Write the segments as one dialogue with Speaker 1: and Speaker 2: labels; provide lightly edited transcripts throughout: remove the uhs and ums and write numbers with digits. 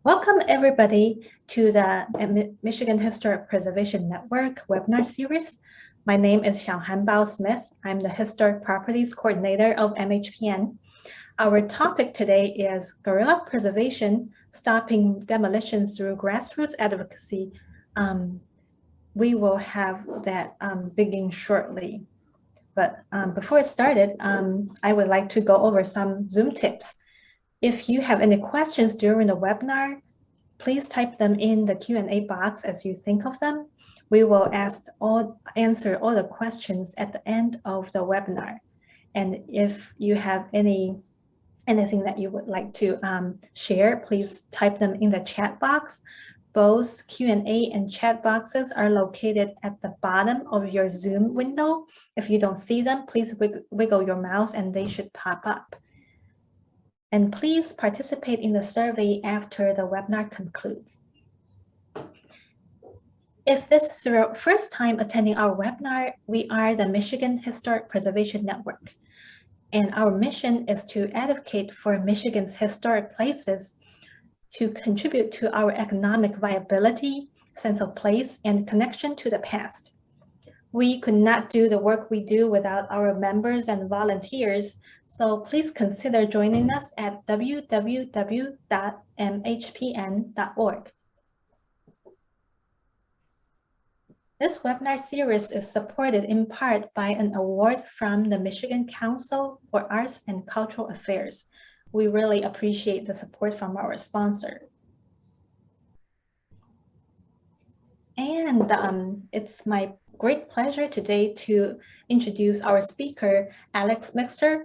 Speaker 1: Welcome everybody to the Michigan Historic Preservation Network webinar series. My name is Xiaohan Bao Smith. I'm the Historic Properties Coordinator of MHPN. Our topic today is Guerrilla Preservation, Stopping Demolition Through Grassroots Advocacy. We will have that begin shortly. But before it started, I would like to go over some Zoom tips. If you have any questions during the webinar, please type them in the Q&A box as you think of them. We will answer all the questions at the end of the webinar. And if you have anything that you would like to share, please type them in the chat box. Both Q&A and chat boxes are located at the bottom of your Zoom window. If you don't see them, please wiggle your mouse and they should pop up. And please participate in the survey after the webinar concludes. If this is your first time attending our webinar, we are the Michigan Historic Preservation Network. And our mission is to advocate for Michigan's historic places to contribute to our economic viability, sense of place, and connection to the past. We could not do the work we do without our members and volunteers, so please consider joining us at www.mhpn.org. This webinar series is supported in part by an award from the Michigan Council for Arts and Cultural Affairs. We really appreciate the support from our sponsor. And it's my great pleasure today to introduce our speaker, Alex Mixter.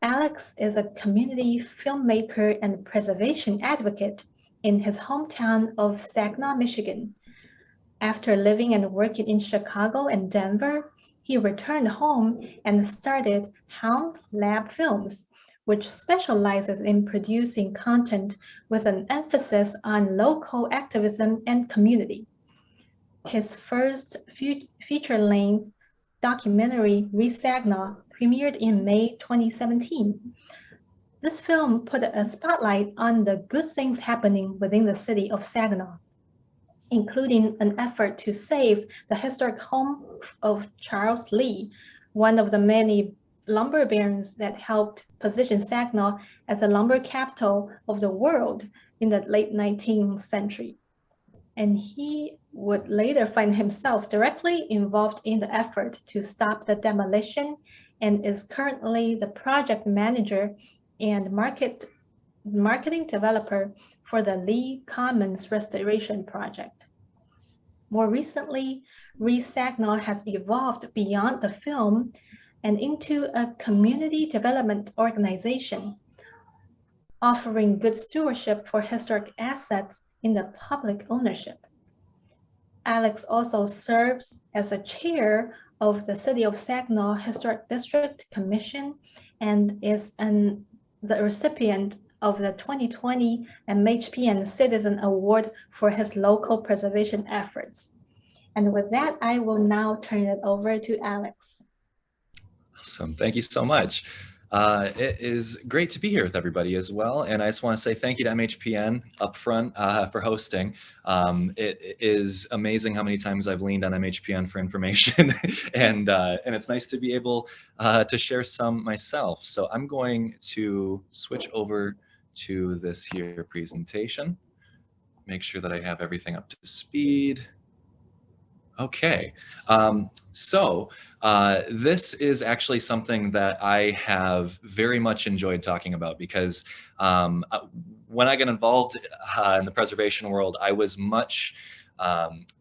Speaker 1: Alex is a community filmmaker and preservation advocate in his hometown of Saginaw, Michigan. After living and working in Chicago and Denver, he returned home and started Hound Lab Films, which specializes in producing content with an emphasis on local activism and community. His first feature-length documentary, Saginaw, premiered in May 2017. This film put a spotlight on the good things happening within the city of Saginaw, including an effort to save the historic home of Charles Lee, one of the many lumber barons that helped position Saginaw as a lumber capital of the world in the late 19th century. And he would later find himself directly involved in the effort to stop the demolition and is currently the project manager and marketing developer for the Lee Commons Restoration Project. More recently, Saginaw has evolved beyond the film and into a community development organization, offering good stewardship for historic assets in the public ownership. Alex also serves as a chair of the City of Saginaw Historic District Commission and is the recipient of the 2020 MHPN Citizen Award for his local preservation efforts. And with that, I will now turn it over to Alex.
Speaker 2: Awesome, thank you so much. It is great to be here with everybody as well, and I just want to say thank you to MHPN up front for hosting. It is amazing how many times I've leaned on MHPN for information, and it's nice to be able to share some myself. So I'm going to switch over to this here presentation, make sure that I have everything up to speed. Okay, this is actually something that I have very much enjoyed talking about because when I got involved in the preservation world, I was much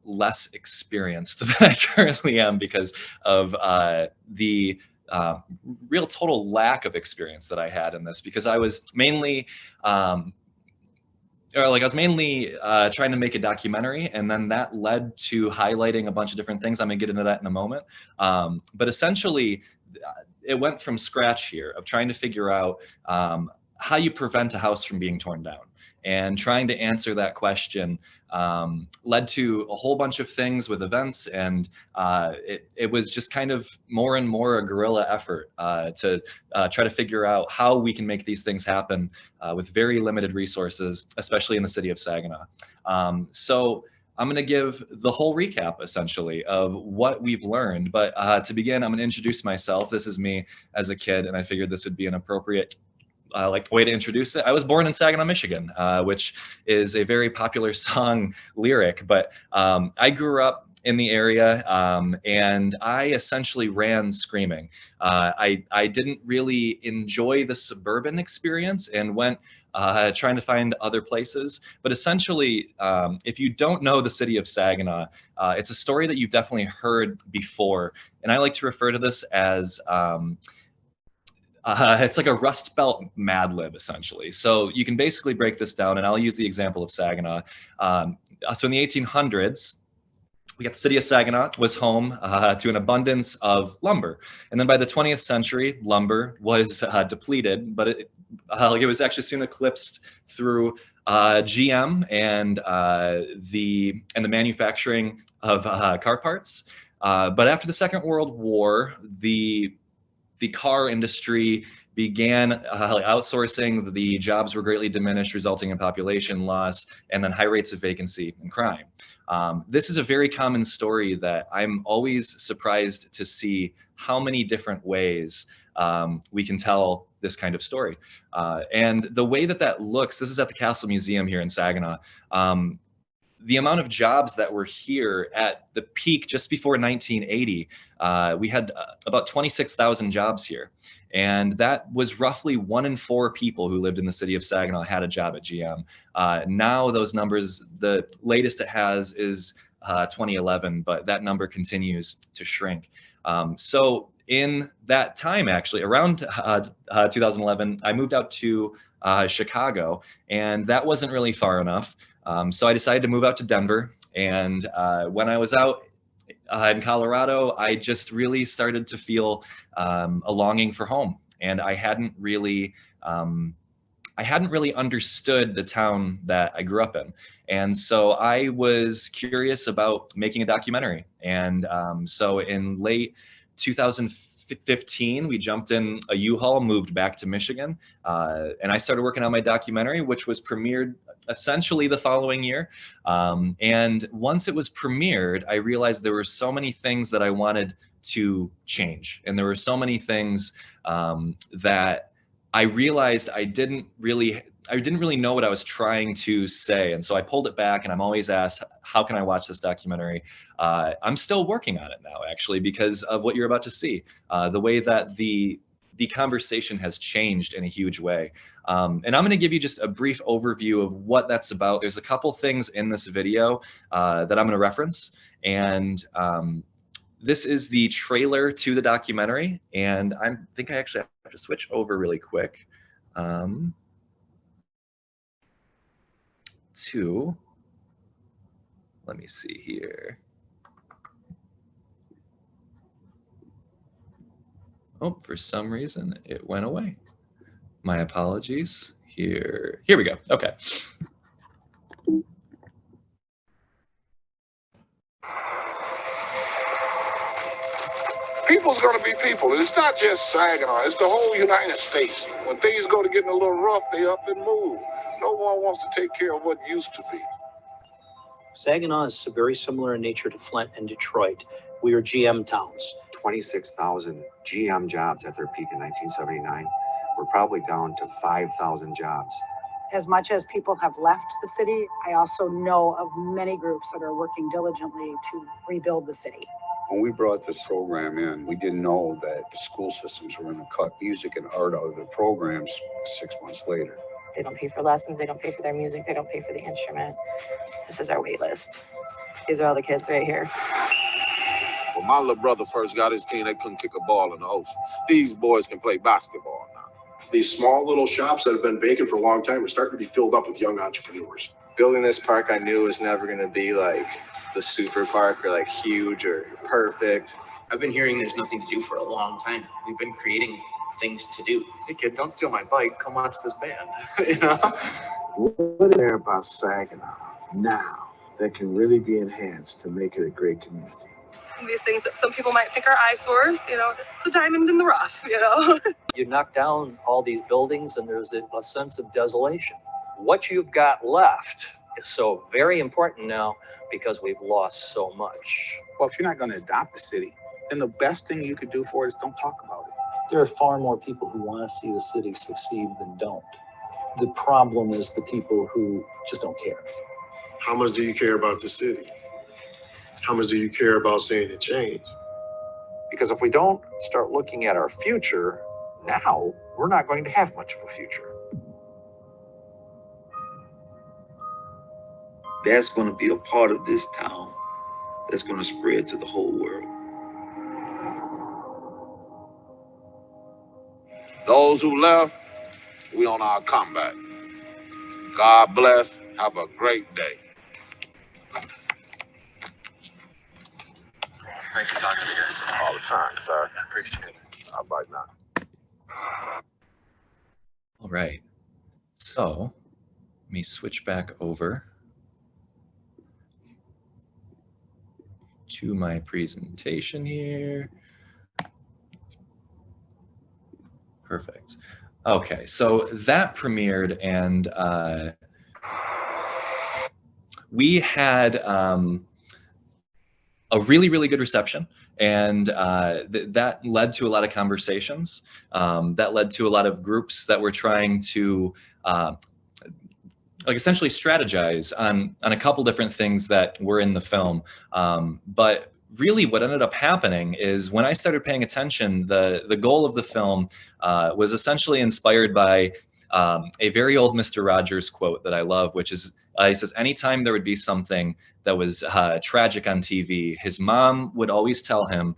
Speaker 2: less experienced than I currently am because of the real total lack of experience that I had in this, because I was mainly trying to make a documentary, and then that led to highlighting a bunch of different things. I'm gonna get into that in a moment. But essentially, it went from scratch here of trying to figure out how you prevent a house from being torn down. And trying to answer that question led to a whole bunch of things with events, and it was just kind of more and more a guerrilla effort to try to figure out how we can make these things happen with very limited resources, especially in the city of Saginaw. So I'm going to give the whole recap, essentially, of what we've learned. But to begin, I'm going to introduce myself. This is me as a kid, and I figured this would be an appropriate way to introduce it. I was born in Saginaw, Michigan, which is a very popular song lyric, but I grew up in the area, and I essentially ran screaming. I didn't really enjoy the suburban experience and went trying to find other places. But essentially, if you don't know the city of Saginaw, it's a story that you've definitely heard before. And I like to refer to this as it's like a Rust Belt Mad Lib, essentially. So you can basically break this down, and I'll use the example of Saginaw. So in the 1800s, we got the city of Saginaw was home to an abundance of lumber. And then by the 20th century, lumber was depleted, but it was actually soon eclipsed through GM and the manufacturing of car parts. But after the Second World War, the car industry began outsourcing. The jobs were greatly diminished, resulting in population loss and then high rates of vacancy and crime. This is a very common story that I'm always surprised to see how many different ways we can tell this kind of story. And the way that looks, this is at the Castle Museum here in Saginaw. The amount of jobs that were here at the peak just before 1980, we had about 26,000 jobs here. And that was roughly 1 in 4 people who lived in the city of Saginaw had a job at GM. Now those numbers, the latest it has is 2011, but that number continues to shrink. So in that time, actually, around 2011, I moved out to Chicago, and that wasn't really far enough. So I decided to move out to Denver, and when I was out in Colorado, I just really started to feel a longing for home, and I hadn't really understood the town that I grew up in, and so I was curious about making a documentary. And so in late 2015, we jumped in a U-Haul, moved back to Michigan, and I started working on my documentary, which was premiered essentially the following year. And once it was premiered, I realized there were so many things that I wanted to change. And there were so many things that I realized I didn't really know what I was trying to say. And so I pulled it back, and I'm always asked, how can I watch this documentary? I'm still working on it now, actually, because of what you're about to see. The way that the conversation has changed in a huge way. And I'm going to give you just a brief overview of what that's about. There's a couple things in this video that I'm going to reference. And this is the trailer to the documentary. And I think I actually have to switch over really quick to, let me see here. Oh, for some reason it went away. My apologies. Here we go. Okay.
Speaker 3: People's gonna be people. It's not just Saginaw, it's the whole United States. When things go to getting a little rough, they up and move. No one wants to take care of what used to be.
Speaker 4: Saginaw is very similar in nature to Flint and Detroit. We are GM towns.
Speaker 5: 26,000 GM jobs at their peak in 1979. We're probably down to 5,000 jobs.
Speaker 6: As much as people have left the city, I also know of many groups that are working diligently to rebuild the city.
Speaker 7: When we brought this program in, we didn't know that the school systems were going to cut music and art out of the programs 6 months later.
Speaker 8: They don't pay for lessons, they don't pay for their music, they don't pay for the instrument. This is our wait list. These are all the kids right here.
Speaker 3: When my little brother first got his team, they couldn't kick a ball in the ocean. These boys can play basketball now.
Speaker 9: These small little shops that have been vacant for a long time are starting to be filled up with young entrepreneurs.
Speaker 10: Building this park, I knew was never going to be like the super park or like huge or perfect.
Speaker 11: I've been hearing there's nothing to do for a long time. We've been creating things to do.
Speaker 10: Hey kid, don't steal my bike. Come watch this band. You know?
Speaker 3: What is there about Saginaw now that can really be enhanced to make it a great community?
Speaker 12: Some of these things that some people might think are eyesores, you know, it's a diamond in the rough, you know.
Speaker 13: You knock down all these buildings and there's a sense of desolation. What you've got left is so very important now because we've lost so much.
Speaker 7: Well, if you're not going to adopt the city, then the best thing you could do for it is don't talk about it.
Speaker 13: There are far more people who want to see the city succeed than don't. The problem is the people who just don't care.
Speaker 9: How much do you care about the city? How much do you care about seeing it change?
Speaker 14: Because if we don't start looking at our future now, we're not going to have much of a future.
Speaker 15: That's going to be a part of this town that's going to spread to the whole world.
Speaker 3: Those who left, we on our comeback. God bless. Have a great day.
Speaker 10: Thanks for talking to me, guys.
Speaker 9: All the time, sir.
Speaker 10: I appreciate it.
Speaker 9: How about now?
Speaker 2: All right. So let me switch back over to my presentation here. Perfect. Okay, so that premiered, and we had a really, really good reception, and that led to a lot of conversations. That led to a lot of groups that were trying to like essentially strategize on a couple different things that were in the film. But really what ended up happening is when I started paying attention, the goal of the film was essentially inspired by a very old Mr. Rogers quote that I love, which is, he says, anytime there would be something that was tragic on TV, his mom would always tell him,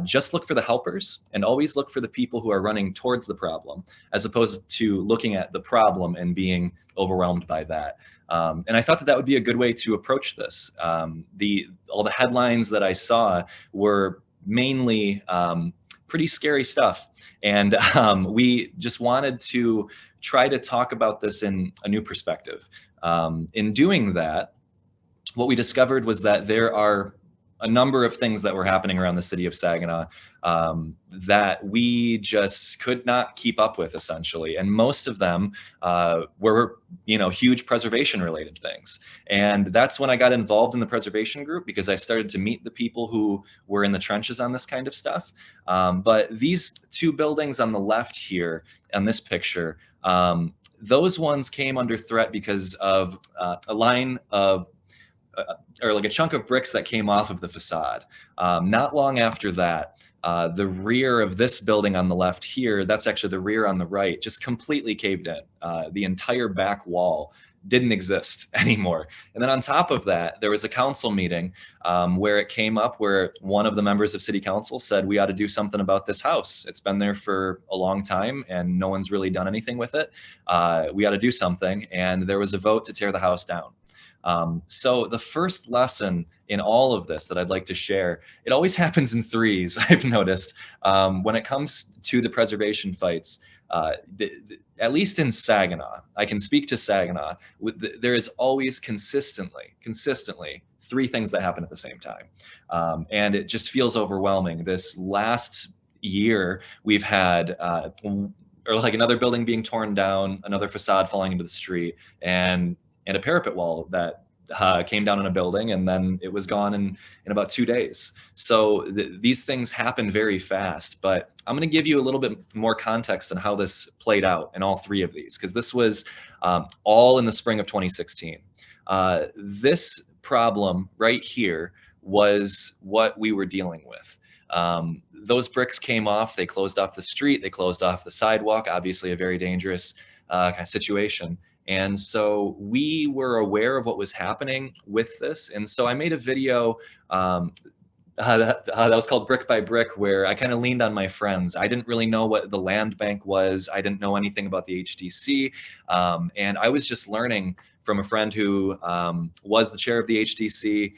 Speaker 2: just look for the helpers and always look for the people who are running towards the problem, as opposed to looking at the problem and being overwhelmed by that. And I thought that that would be a good way to approach this. All the headlines that I saw were mainly pretty scary stuff. And we just wanted to try to talk about this in a new perspective. In doing that, what we discovered was that there are a number of things that were happening around the city of Saginaw that we just could not keep up with, essentially. And most of them were, huge preservation related things. And that's when I got involved in the preservation group, because I started to meet the people who were in the trenches on this kind of stuff. But these two buildings on the left here on this picture, those ones came under threat because of a line of or like a chunk of bricks that came off of the facade. Not long after that, the rear of this building on the left here, that's actually the rear on the right, just completely caved in. The entire back wall didn't exist anymore. And then on top of that, there was a council meeting where it came up where one of the members of city council said, we ought to do something about this house. It's been there for a long time and no one's really done anything with it. We ought to do something. And there was a vote to tear the house down. So the first lesson in all of this that I'd like to share, it always happens in threes, I've noticed. When it comes to the preservation fights, at least in Saginaw, I can speak to Saginaw, there is always consistently three things that happen at the same time. And it just feels overwhelming. This last year, we've had or like another building being torn down, another facade falling into the street, and a parapet wall that came down in a building, and then it was gone in about 2 days. So these things happen very fast, but I'm going to give you a little bit more context on how this played out in all three of these, because this was all in the spring of 2016. This problem right here was what we were dealing with. Those bricks came off, they closed off the street, they closed off the sidewalk, obviously a very dangerous kind of situation. And so we were aware of what was happening with this. And so I made a video that was called Brick by Brick, where I kind of leaned on my friends. I didn't really know what the land bank was. I didn't know anything about the HDC. And I was just learning from a friend who was the chair of the HDC.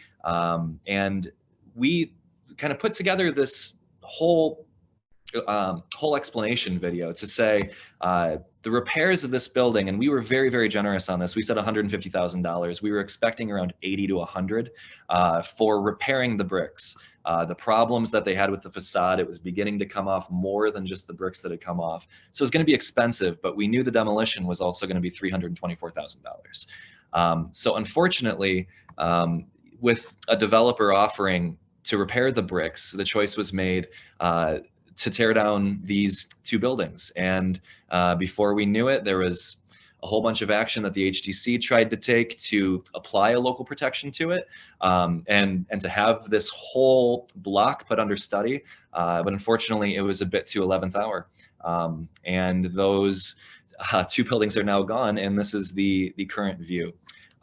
Speaker 2: And we kind of put together this whole whole explanation video to say the repairs of this building, and we were very, very generous on this. We said $150,000. We were expecting around 80 to 100 for repairing the bricks. The problems that they had with the facade, it was beginning to come off more than just the bricks that had come off. So it was going to be expensive, but we knew the demolition was also going to be $324,000. So unfortunately, with a developer offering to repair the bricks, the choice was made to tear down these two buildings. And before we knew it, there was a whole bunch of action that the HDC tried to take to apply a local protection to it, and to have this whole block put under study. But unfortunately, it was a bit too 11th hour. And those two buildings are now gone, and this is the current view.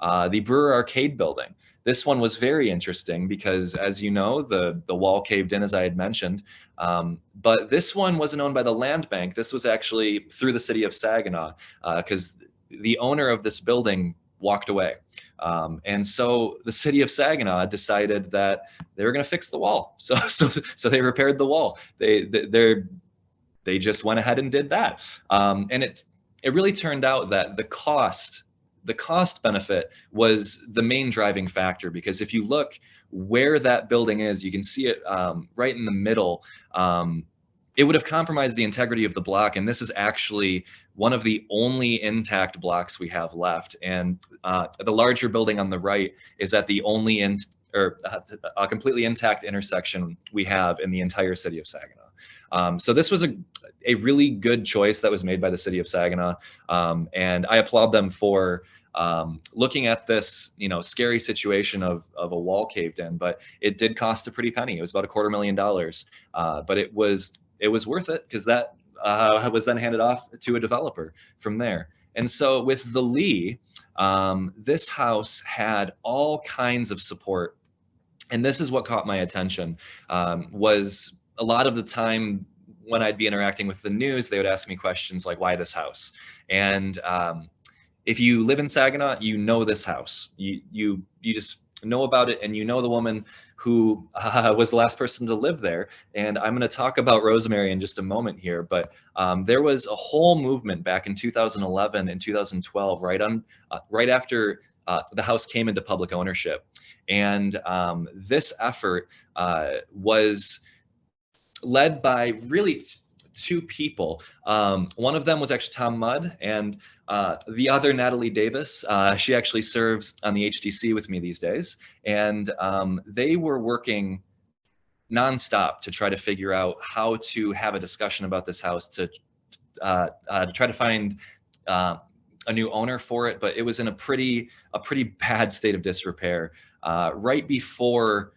Speaker 2: The Brewer Arcade building. This one was very interesting because, as you know, the wall caved in, as I had mentioned. But this one wasn't owned by the land bank. This was actually through the city of Saginaw, because the owner of this building walked away. And so the city of Saginaw decided that they were going to fix the wall. So they repaired the wall. They just went ahead and did that. And it really turned out that the cost benefit was the main driving factor, because if you look where that building is, you can see it right in the middle. It would have compromised the integrity of the block, and this is actually one of the only intact blocks we have left. And the larger building on the right is at the only a completely intact intersection we have in the entire city of Saginaw. So this was a really good choice that was made by the city of Saginaw, and I applaud them for looking at this, scary situation of a wall caved in. But it did cost a pretty penny. It was about $250,000, but it was worth it, because that was then handed off to a developer from there. And so with the Lee, this house had all kinds of support, and this is what caught my attention. Was a lot of the time when I'd be interacting with the news, they would ask me questions like, why this house? And if you live in Saginaw, you know this house. You just know about it, and you know the woman who was the last person to live there. And I'm going to talk about Rosemary in just a moment here, but there was a whole movement back in 2011 and 2012, right after the house came into public ownership. And this effort was led by really two people. One of them was actually Tom Mudd, and the other, Natalie Davis. She actually serves on the HDC with me these days. And they were working nonstop to try to figure out how to have a discussion about this house, to try to find a new owner for it. But it was in a pretty bad state of disrepair. Right before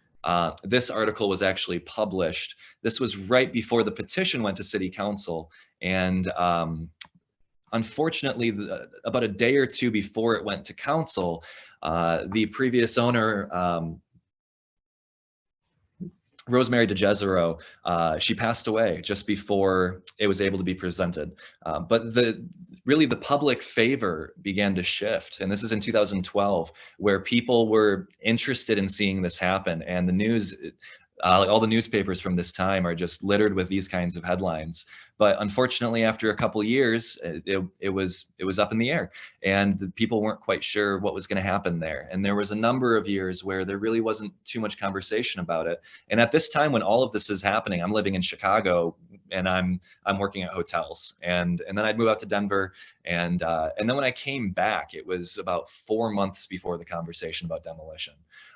Speaker 2: this article was actually published, this was right before the petition went to City Council, and unfortunately, about a day or two before it went to Council, the previous owner, Rosemary DeJezero, she passed away just before it was able to be presented. But really the public favor began to shift. And this is in 2012, where people were interested in seeing this happen. And the news, all the newspapers from this time are just littered with these kinds of headlines. But unfortunately, after a couple of years, it was up in the air, and the people weren't quite sure what was going to happen there. And there was a number of years where there really wasn't too much conversation about it. And at this time, when all of this is happening, I'm living in Chicago, and I'm working at hotels. And then I'd move out to Denver, and then when I came back, it was about 4 months before the conversation about demolition.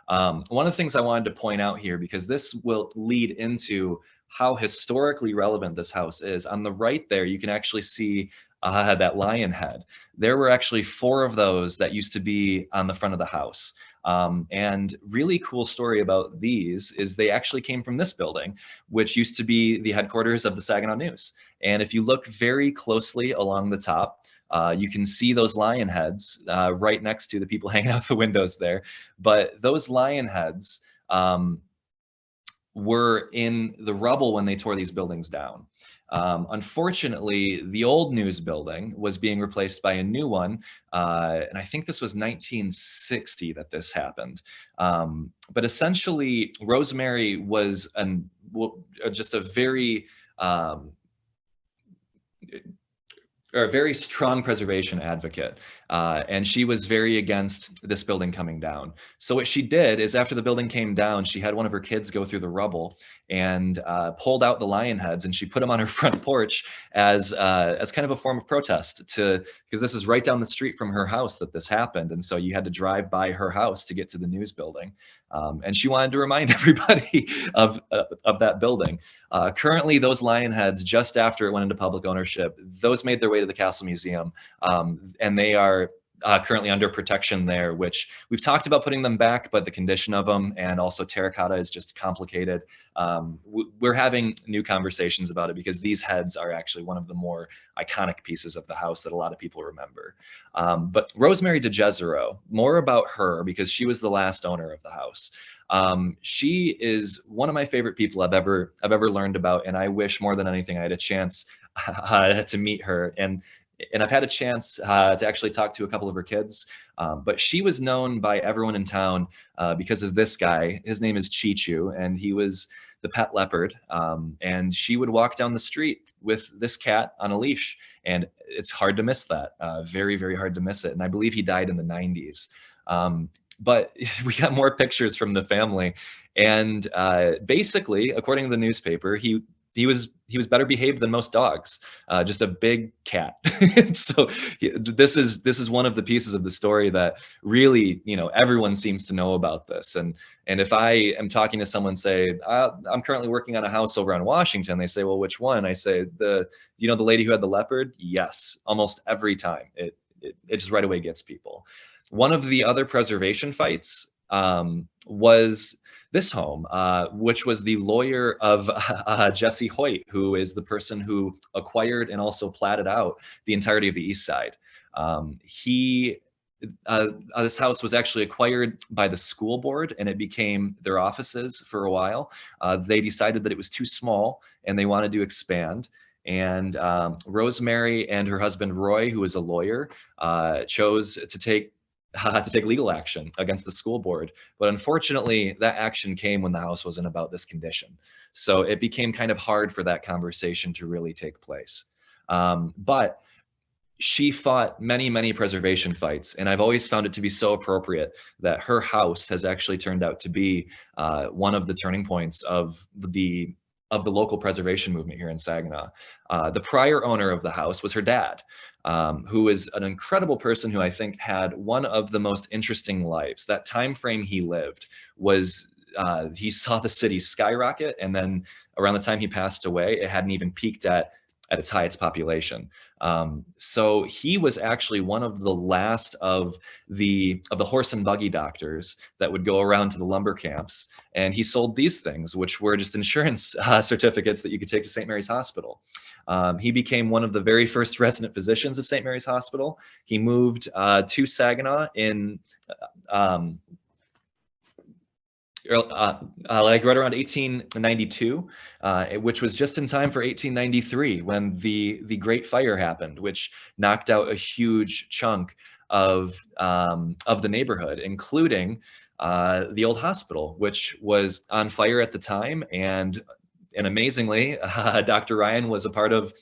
Speaker 2: One of the things I wanted to point out here, because this will lead into how historically relevant this house is. On the right there, you can actually see that lion head. There were actually 4 of those that used to be on the front of the house. And really cool story about these is they actually came from this building, which used to be the headquarters of the Saginaw News. And if you look very closely along the top, you can see those lion heads right next to the people hanging out the windows there. But those lion heads were in the rubble when they tore these buildings down. Unfortunately, the old news building was being replaced by a new one, and I think this was 1960 that this happened. But essentially, Rosemary was just a very or a very strong preservation advocate, and she was very against this building coming down. So what she did is, after the building came down, she had one of her kids go through the rubble and pulled out the lion heads, and she put them on her front porch as kind of a form of protest, because this is right down the street from her house that this happened, and so you had to drive by her house to get to the news building. And she wanted to remind everybody of that building. Currently, those lion heads, just after it went into public ownership, those made their way to the Castle Museum, and they are currently under protection there, which we've talked about putting them back, but the condition of them and also terracotta is just complicated. We're having new conversations about it, because these heads are actually one of the more iconic pieces of the house that a lot of people remember. But Rosemary DeJezero, more about her, because she was the last owner of the house. She is one of my favorite people I've ever learned about, and I wish more than anything I had a chance to meet her. And I've had a chance to actually talk to a couple of her kids, but she was known by everyone in town because of this guy. His name is Chichu, and he was the pet leopard. And she would walk down the street with this cat on a leash, and it's hard to miss that. Very, very hard to miss it. And I believe he died in the 90s. But we got more pictures from the family, and basically, according to the newspaper, he was better behaved than most dogs. Just a big cat. So this is one of the pieces of the story that really, everyone seems to know about this. And if I am talking to someone, say, I'm currently working on a house over on Washington, they say, well, which one? I say, the lady who had the leopard? Yes, almost every time. It just right away gets people. One of the other preservation fights was this home, which was the lawyer of Jesse Hoyt, who is the person who acquired and also platted out the entirety of the East Side. This house was actually acquired by the school board, and it became their offices for a while. They decided that it was too small, and they wanted to expand. And Rosemary and her husband Roy, who is a lawyer, chose to take legal action against the school board. But unfortunately, that action came when the house was in about this condition. So it became kind of hard for that conversation to really take place. But she fought many, many preservation fights, and I've always found it to be so appropriate that her house has actually turned out to be one of the turning points of the local preservation movement here in Saginaw. The prior owner of the house was her dad, who is an incredible person who I think had one of the most interesting lives. That time frame he lived was, he saw the city skyrocket, and then around the time he passed away, it hadn't even peaked at its highest population. So he was actually one of the last of the horse and buggy doctors that would go around to the lumber camps, and he sold these things, which were just insurance certificates that you could take to St. Mary's Hospital. He became one of the very first resident physicians of St. Mary's Hospital. He moved to Saginaw in like right around 1892, which was just in time for 1893 when the Great Fire happened, which knocked out a huge chunk of the neighborhood, including the old hospital, which was on fire at the time. And amazingly, Dr. Ryan was a part of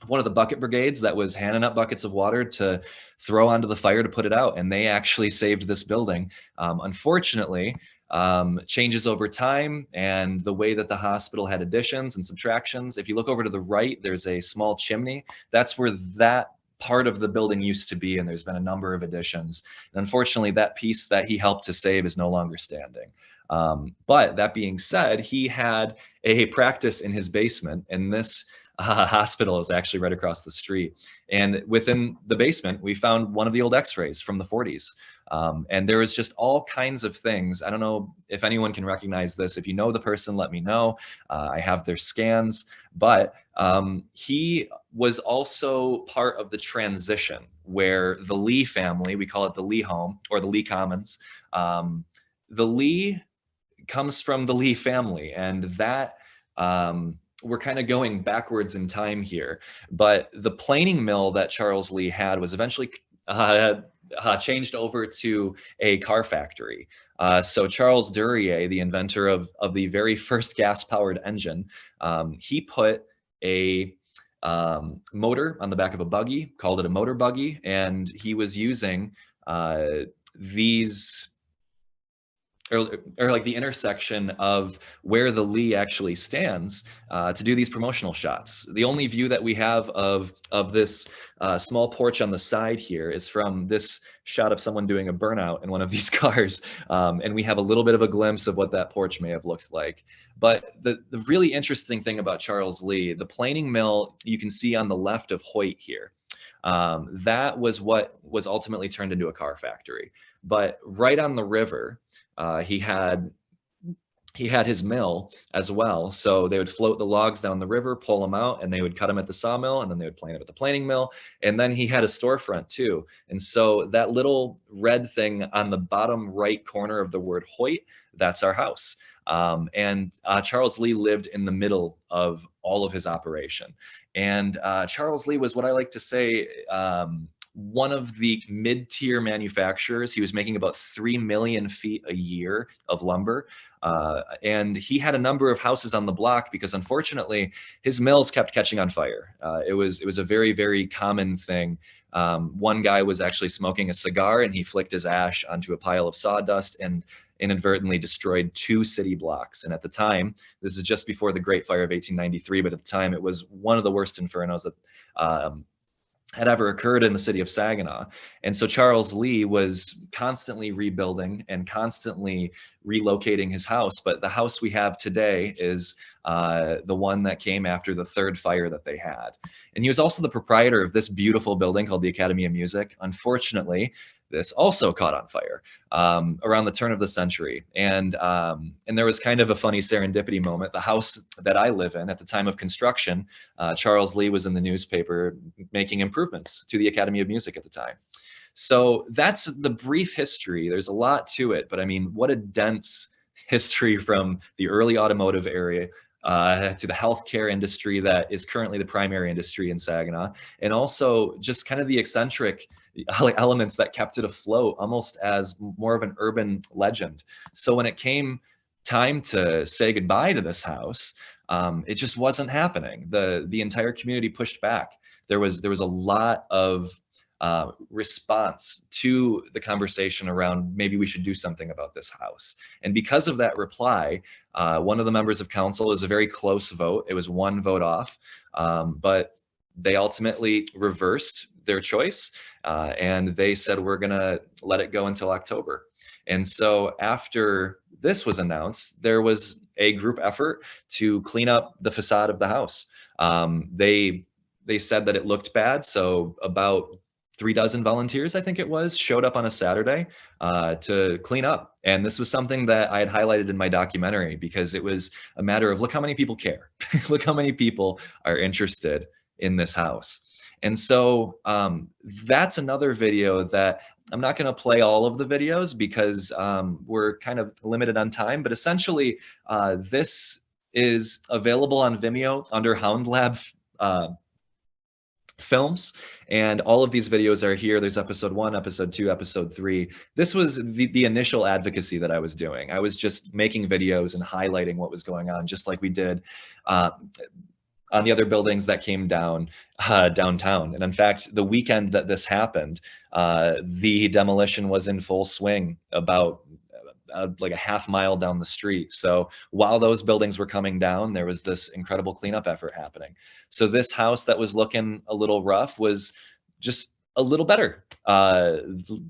Speaker 2: one of the bucket brigades that was handing up buckets of water to throw onto the fire to put it out, and they actually saved this building. Unfortunately, changes over time and the way that the hospital had additions and subtractions. If you look over to the right, there's a small chimney. That's where that part of the building used to be, and there's been a number of additions. And unfortunately, that piece that he helped to save is no longer standing. But that being said, he had a practice in his basement, and this hospital is actually right across the street. And within the basement, we found one of the old x-rays from the 40s. And there was just all kinds of things. I don't know if anyone can recognize this. If you know the person, let me know. I have their scans. But he was also part of the transition where the Lee family, we call it the Lee home or the Lee Commons. The Lee comes from the Lee family, and that we're kind of going backwards in time here. But the planing mill that Charles Lee had was eventually changed over to a car factory. So Charles Duryea, the inventor of the very first gas-powered engine, he put a motor on the back of a buggy, called it a motor buggy, and he was using these, or like the intersection of where the Lee actually stands to do these promotional shots. The only view that we have of this small porch on the side here is from this shot of someone doing a burnout in one of these cars. And we have a little bit of a glimpse of what that porch may have looked like. But the really interesting thing about Charles Lee, the planing mill you can see on the left of Hoyt here, that was what was ultimately turned into a car factory. But right on the river, he had his mill as well. So they would float the logs down the river, pull them out, and they would cut them at the sawmill, and then they would plane them at the planing mill. And then he had a storefront too. And so that little red thing on the bottom right corner of the word Hoyt, that's our house. And Charles Lee lived in the middle of all of his operation. And Charles Lee was what I like to say, one of the mid-tier manufacturers. He was making about 3 million feet a year of lumber. And he had a number of houses on the block because unfortunately his mills kept catching on fire. It was a very, very common thing. One guy was actually smoking a cigar and he flicked his ash onto a pile of sawdust and inadvertently destroyed 2 city blocks. And at the time, this is just before the Great Fire of 1893, but at the time it was one of the worst infernos that had ever occurred in the city of Saginaw. And so Charles Lee was constantly rebuilding and constantly relocating his house. But the house we have today is the one that came after the 3rd fire that they had. And he was also the proprietor of this beautiful building called the Academy of Music. Unfortunately, this also caught on fire around the turn of the century. And there was kind of a funny serendipity moment. The house that I live in at the time of construction, Charles Lee was in the newspaper making improvements to the Academy of Music at the time. So that's the brief history. There's a lot to it, but I mean, what a dense history from the early automotive area to the healthcare industry that is currently the primary industry in Saginaw, and also just kind of the eccentric elements that kept it afloat almost as more of an urban legend. So when it came time to say goodbye to this house, it just wasn't happening. The entire community pushed back. There was a lot of response to the conversation around maybe we should do something about this house. And because of that reply, one of the members of council, was a very close vote. It was 1 vote off, but they ultimately reversed their choice and they said, we're gonna let it go until October. And so after this was announced, there was a group effort to clean up the facade of the house. They said that it looked bad, so about 3 dozen volunteers, I think it was, showed up on a Saturday to clean up. And this was something that I had highlighted in my documentary because it was a matter of look how many people care. Look how many people are interested in this house. And so that's another video that I'm not going to play all of the videos because we're kind of limited on time, but essentially this is available on Vimeo under Hound Lab films, and all of these videos are here. There's episode 1, episode 2, episode 3. This was the initial advocacy that I was doing. I was just making videos and highlighting what was going on, just like we did on the other buildings that came down downtown. And in fact, the weekend that this happened, the demolition was in full swing about like a half-mile down the street. So while those buildings were coming down, there was this incredible cleanup effort happening. So this house that was looking a little rough was just a little better. Or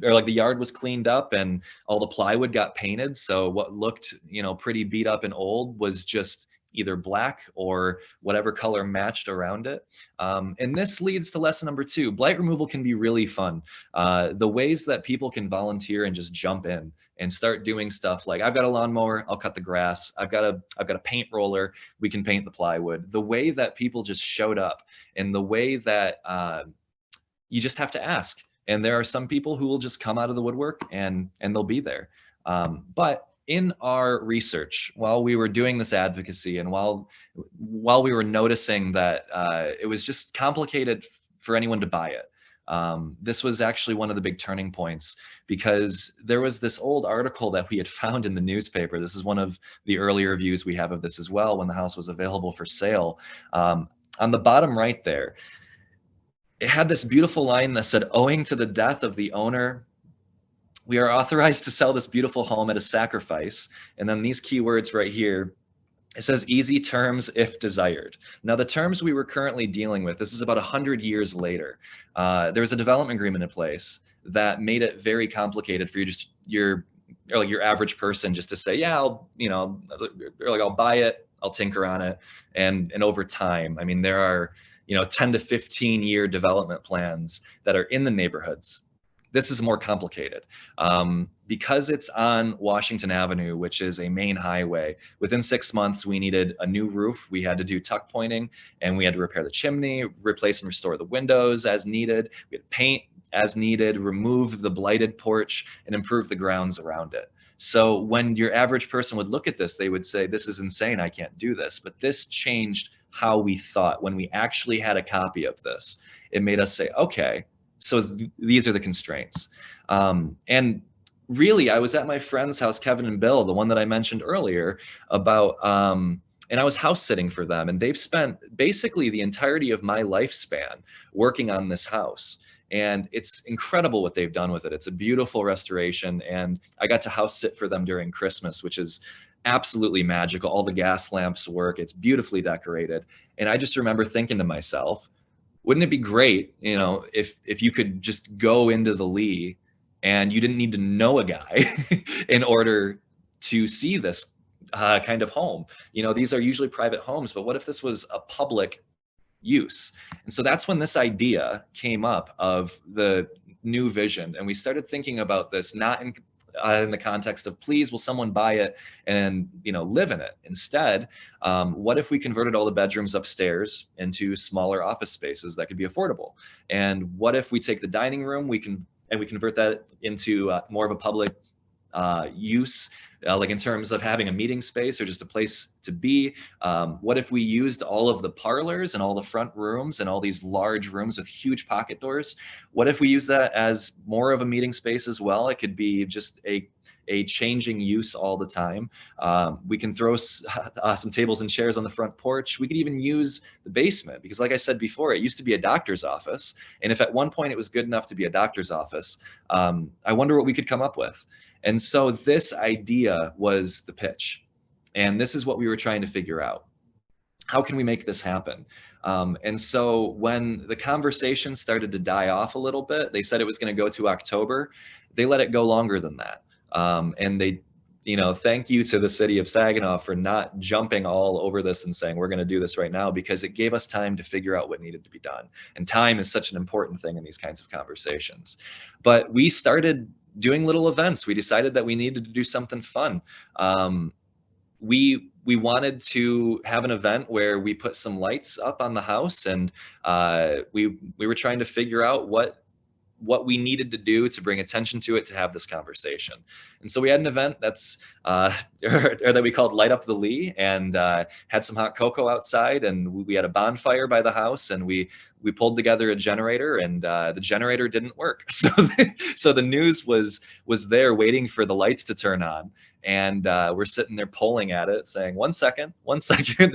Speaker 2: like the yard was cleaned up and all the plywood got painted. So what looked, pretty beat up and old was just either black or whatever color matched around it. And this leads to lesson number 2. Blight removal can be really fun. The ways that people can volunteer and just jump in and start doing stuff like, I've got a lawnmower, I'll cut the grass. I've got a paint roller, we can paint the plywood. The way that people just showed up and the way that you just have to ask. And there are some people who will just come out of the woodwork and they'll be there. But in our research, while we were doing this advocacy and while we were noticing that it was just complicated for anyone to buy it, This was actually one of the big turning points, because there was this old article that we had found in the newspaper. This is one of the early reviews we have of this as well, when the house was available for sale. On the bottom right there, it had this beautiful line that said, "Owing to the death of the owner, we are authorized to sell this beautiful home at a sacrifice." And then these keywords right here, it says easy terms if desired. Now, the terms we were currently dealing with, this is about 100 years later. There was a development agreement in place that made it very complicated for your average person just to say, yeah, I'll buy it, I'll tinker on it. And over time, I mean, there are 10 to 15 year development plans that are in the neighborhoods. This is more complicated. Because it's on Washington Avenue, which is a main highway, within 6 months, we needed a new roof. We had to do tuck pointing, and we had to repair the chimney, replace and restore the windows as needed. We had paint as needed, remove the blighted porch, and improve the grounds around it. So when your average person would look at this, they would say, this is insane, I can't do this. But this changed how we thought. When we actually had a copy of this, it made us say, okay, so these are the constraints. And really, I was at my friend's house, Kevin and Bill, the one that I mentioned earlier, about, and I was house sitting for them, and they've spent basically the entirety of my lifespan working on this house. And it's incredible what they've done with it. It's a beautiful restoration, and I got to house sit for them during Christmas, which is absolutely magical. All the gas lamps work. It's beautifully decorated. And I just remember thinking to myself, wouldn't it be great, if you could just go into the Lee and you didn't need to know a guy in order to see this kind of home? These are usually private homes, but what if this was a public use? And so that's when this idea came up of the new vision. And we started thinking about this not in the context of, please, will someone buy it and live in it? Instead, what if we converted all the bedrooms upstairs into smaller office spaces that could be affordable? And what if we take the dining room, we convert that into more of a public use, like in terms of having a meeting space or just a place to be? What if we used all of the parlors and all the front rooms and all these large rooms with huge pocket doors? What if we use that as more of a meeting space as well? It could be just a changing use all the time. We can throw some tables and chairs on the front porch. We could even use the basement, because like I said before, it used to be a doctor's office. And if at one point it was good enough to be a doctor's office, I wonder what we could come up with. And so this idea was the pitch. And this is what we were trying to figure out. How can we make this happen? And so when the conversation started to die off a little bit, they said it was going to go to October. They let it go longer than that. And they, thank you to the city of Saginaw for not jumping all over this and saying, we're going to do this right now, because it gave us time to figure out what needed to be done. And time is such an important thing in these kinds of conversations. But we started doing little events. We decided that we needed to do something fun. We wanted to have an event where we put some lights up on the house, and we were trying to figure out what we needed to do to bring attention to it, to have this conversation. And so we had an event that's or that we called Light Up the Lee, and had some hot cocoa outside, and we had a bonfire by the house, and we pulled together a generator, and the generator didn't work. So the news was there waiting for the lights to turn on. And we're sitting there pulling at it saying, 1 second,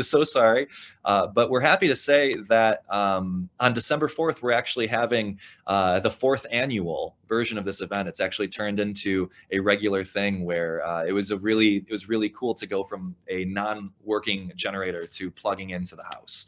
Speaker 2: so sorry. But we're happy to say that on December 4th, we're actually having the 4th annual version of this event. It's actually turned into a regular thing where it was really cool to go from a non-working generator to plugging into the house.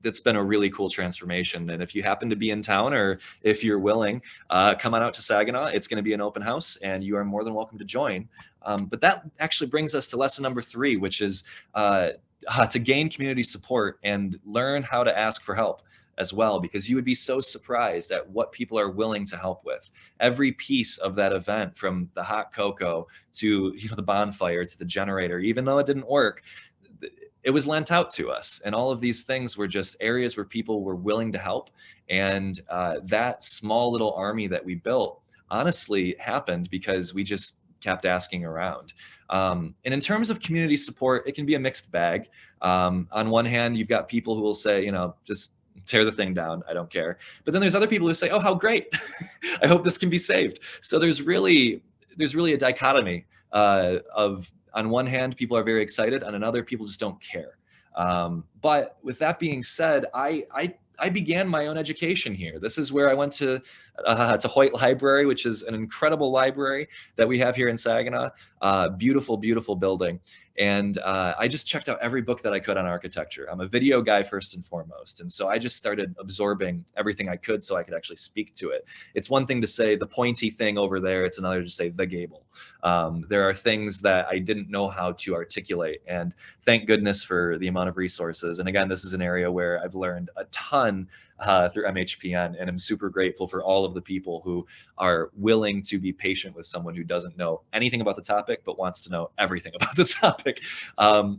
Speaker 2: It's been a really cool transformation. And if you happen to be in town, or if you're willing, come on out to Saginaw. It's going to be an open house, and you are more than welcome to join. But that actually brings us to lesson number 3, which is to gain community support and learn how to ask for help as well, because you would be so surprised at what people are willing to help with. Every piece of that event, from the hot cocoa to the bonfire to the generator, even though it didn't work, it was lent out to us. And all of these things were just areas where people were willing to help. And that small little army that we built honestly happened because we just kept asking around. And in terms of community support, it can be a mixed bag. On one hand, you've got people who will say, just tear the thing down. I don't care. But then there's other people who say, oh, how great. I hope this can be saved. So there's really a dichotomy of, on one hand, people are very excited, on another, people just don't care. But with that being said, I began my own education here. This is where I went to Hoyt Library, which is an incredible library that we have here in Saginaw. Beautiful, beautiful building. And I just checked out every book that I could on architecture. I'm a video guy first and foremost. And so I just started absorbing everything I could so I could actually speak to it. It's one thing to say the pointy thing over there. It's another to say the gable. There are things that I didn't know how to articulate. And thank goodness for the amount of resources. And again, this is an area where I've learned a ton through MHPN, and I'm super grateful for all of the people who are willing to be patient with someone who doesn't know anything about the topic but wants to know everything about the topic.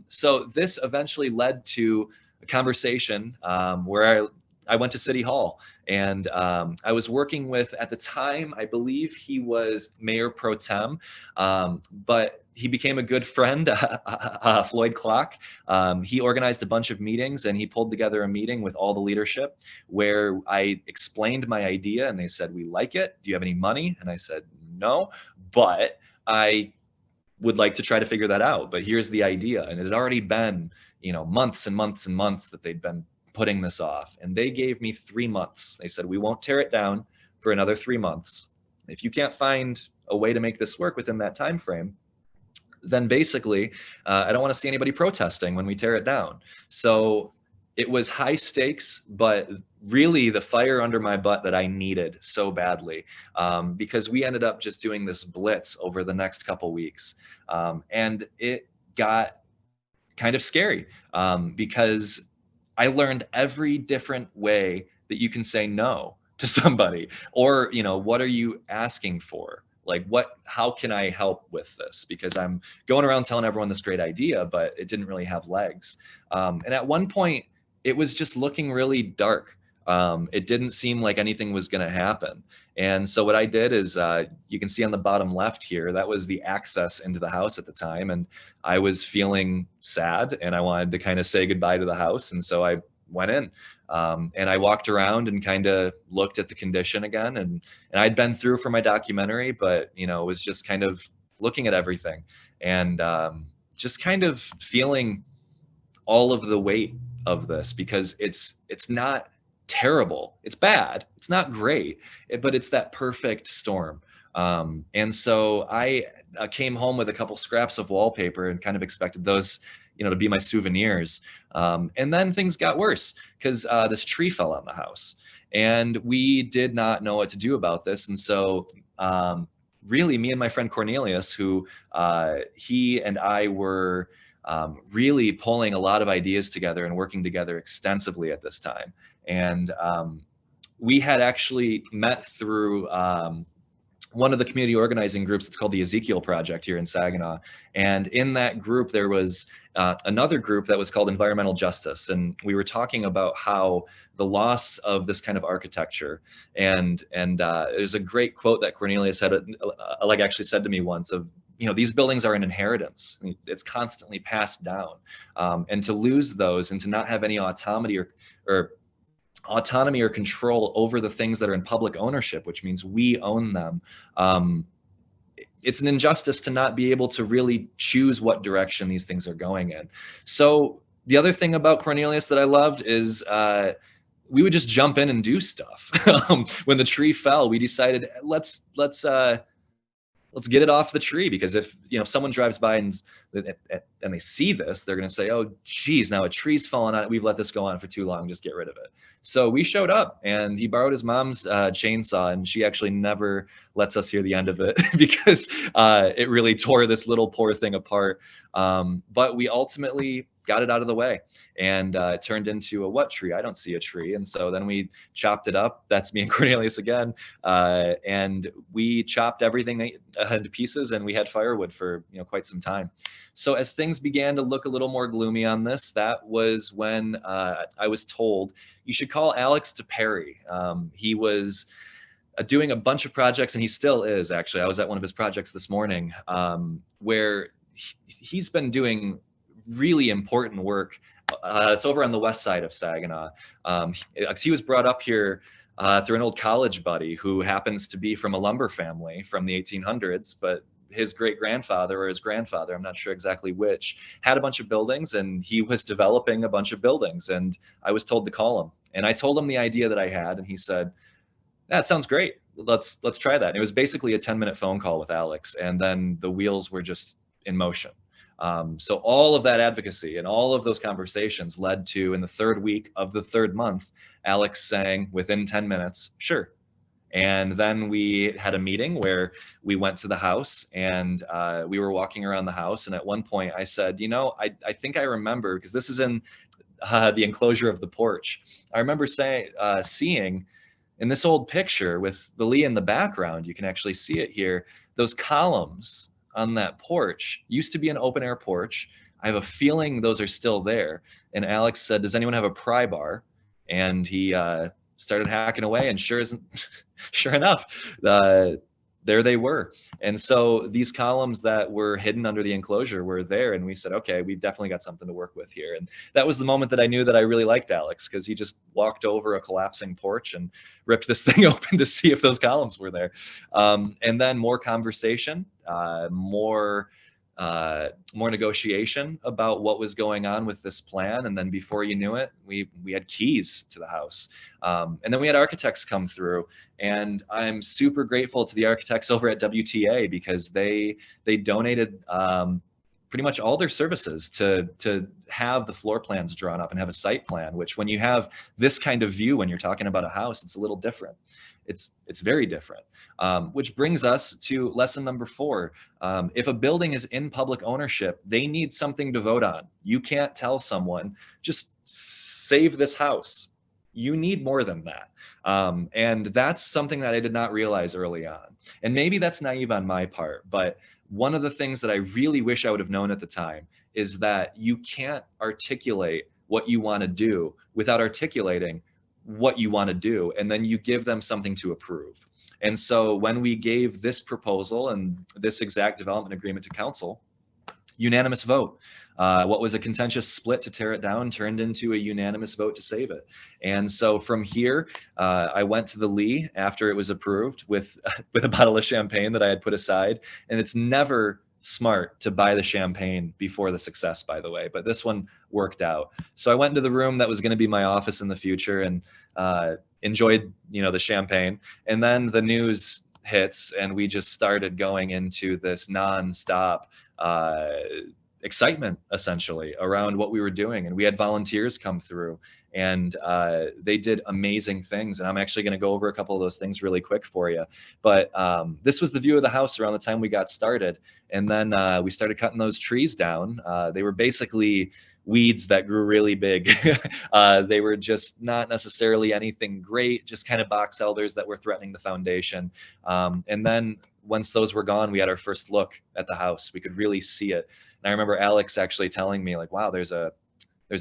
Speaker 2: So this eventually led to a conversation where I went to City Hall, and I was working with, at the time, I believe he was Mayor Pro Tem, but he became a good friend, Floyd Clock. He organized a bunch of meetings, and he pulled together a meeting with all the leadership where I explained my idea, and they said, we like it. Do you have any money? And I said, no, but I would like to try to figure that out. But here's the idea. And it had already been, months and months and months that they'd been putting this off. And they gave me 3 months. They said, we won't tear it down for another 3 months. If you can't find a way to make this work within that time frame, then basically, I don't want to see anybody protesting when we tear it down. So it was high stakes, but really the fire under my butt that I needed so badly, because we ended up just doing this blitz over the next couple weeks. And it got kind of scary because I learned every different way that you can say no to somebody, or, what are you asking for? Like, how can I help with this? Because I'm going around telling everyone this great idea, but it didn't really have legs. And at one point, it was just looking really dark. It didn't seem like anything was going to happen. And so what I did is, you can see on the bottom left here, that was the access into the house at the time. And I was feeling sad, and I wanted to kind of say goodbye to the house. And so I went in, and I walked around and kind of looked at the condition again. And I'd been through for my documentary, but, was just kind of looking at everything and just kind of feeling all of the weight of this, because it's not terrible. It's bad. It's not great, but it's that perfect storm. And so I came home with a couple scraps of wallpaper and kind of expected those, to be my souvenirs. And then things got worse because this tree fell on the house, and we did not know what to do about this. And so really, me and my friend Cornelius, who he and I were really pulling a lot of ideas together and working together extensively at this time. And we had actually met through one of the community organizing groups. It's called the Ezekiel Project here in Saginaw. And in that group, there was another group that was called Environmental Justice. And we were talking about how the loss of this kind of architecture, and there's a great quote that Cornelius had, actually said to me once of, these buildings are an inheritance. It's constantly passed down. And to lose those and to not have any autonomy or control over the things that are in public ownership, which means we own them. It's an injustice to not be able to really choose what direction these things are going in. So the other thing about Cornelius that I loved is we would just jump in and do stuff. When the tree fell, we decided let's get it off the tree, because if someone drives by and they see this, they're going to say, oh geez, now a tree's fallen on it, we've let this go on for too long, just get rid of it. So we showed up, and he borrowed his mom's chainsaw, and she actually never lets us hear the end of it because it really tore this little poor thing apart. But we ultimately got it out of the way, and it turned into a what tree? I don't see a tree. And so then we chopped it up. That's me and Cornelius again. And we chopped everything into pieces, and we had firewood for quite some time. So as things began to look a little more gloomy on this, that was when I was told, you should call Alex DePerry. He was doing a bunch of projects, and he still is, actually. I was at one of his projects this morning, where he's been doing really important work It's over on the west side of Saginaw. He was brought up here through an old college buddy who happens to be from a lumber family from the 1800s, but his great-grandfather or his grandfather, I'm not sure exactly which, had a bunch of buildings, and he was developing a bunch of buildings, and I was told to call him. And I told him the idea that I had, and he said, that sounds great. Let's try that. And it was basically a 10-minute phone call with Alex, and then the wheels were just in motion. So all of that advocacy and all of those conversations led to, in the third week of the third month, Alex saying within 10 minutes, sure. And then we had a meeting where we went to the house, and we were walking around the house. And at one point I said, you know, I think I remember, because this is in the enclosure of the porch. I remember seeing in this old picture with the Lee in the background, you can actually see it here, those columns on that porch used to be an open air porch. I have a feeling those are still there. And Alex said, does anyone have a pry bar? And he started hacking away, and sure enough, there they were. And so these columns that were hidden under the enclosure were there, and we said, okay, we've definitely got something to work with here. And that was the moment that I knew that I really liked Alex, because he just walked over a collapsing porch and ripped this thing open to see if those columns were there. And then more conversation, more negotiation about what was going on with this plan. And then before you knew it, we had keys to the house. And then we had architects come through, and I'm super grateful to the architects over at WTA, because they donated pretty much all their services to have the floor plans drawn up and have a site plan, which when you have this kind of view, when you're talking about a house, it's a little different. It's very different, which brings us to lesson number 4. If a building is in public ownership, they need something to vote on. You can't tell someone, just save this house. You need more than that. And that's something that I did not realize early on. And maybe that's naive on my part, but one of the things that I really wish I would have known at the time is that you can't articulate what you want to do without articulating what you want to do, and then you give them something to approve. And so when we gave this proposal and this exact development agreement to council, unanimous vote. What was a contentious split to tear it down turned into a unanimous vote to save it. And so from here, I went to the Lee after it was approved with a bottle of champagne that I had put aside. And it's never smart to buy the champagne before the success, by the way, but this one worked out. So I went into the room that was going to be my office in the future and enjoyed, the champagne. And then the news hits, and we just started going into this nonstop excitement, essentially, around what we were doing. And we had volunteers come through, and they did amazing things. And I'm actually going to go over a couple of those things really quick for you. But this was the view of the house around the time we got started. And then we started cutting those trees down. They were basically weeds that grew really big. They were just not necessarily anything great, just kind of box elders that were threatening the foundation. And then once those were gone, we had our first look at the house. We could really see it. And I remember Alex actually telling me, like, wow, there's a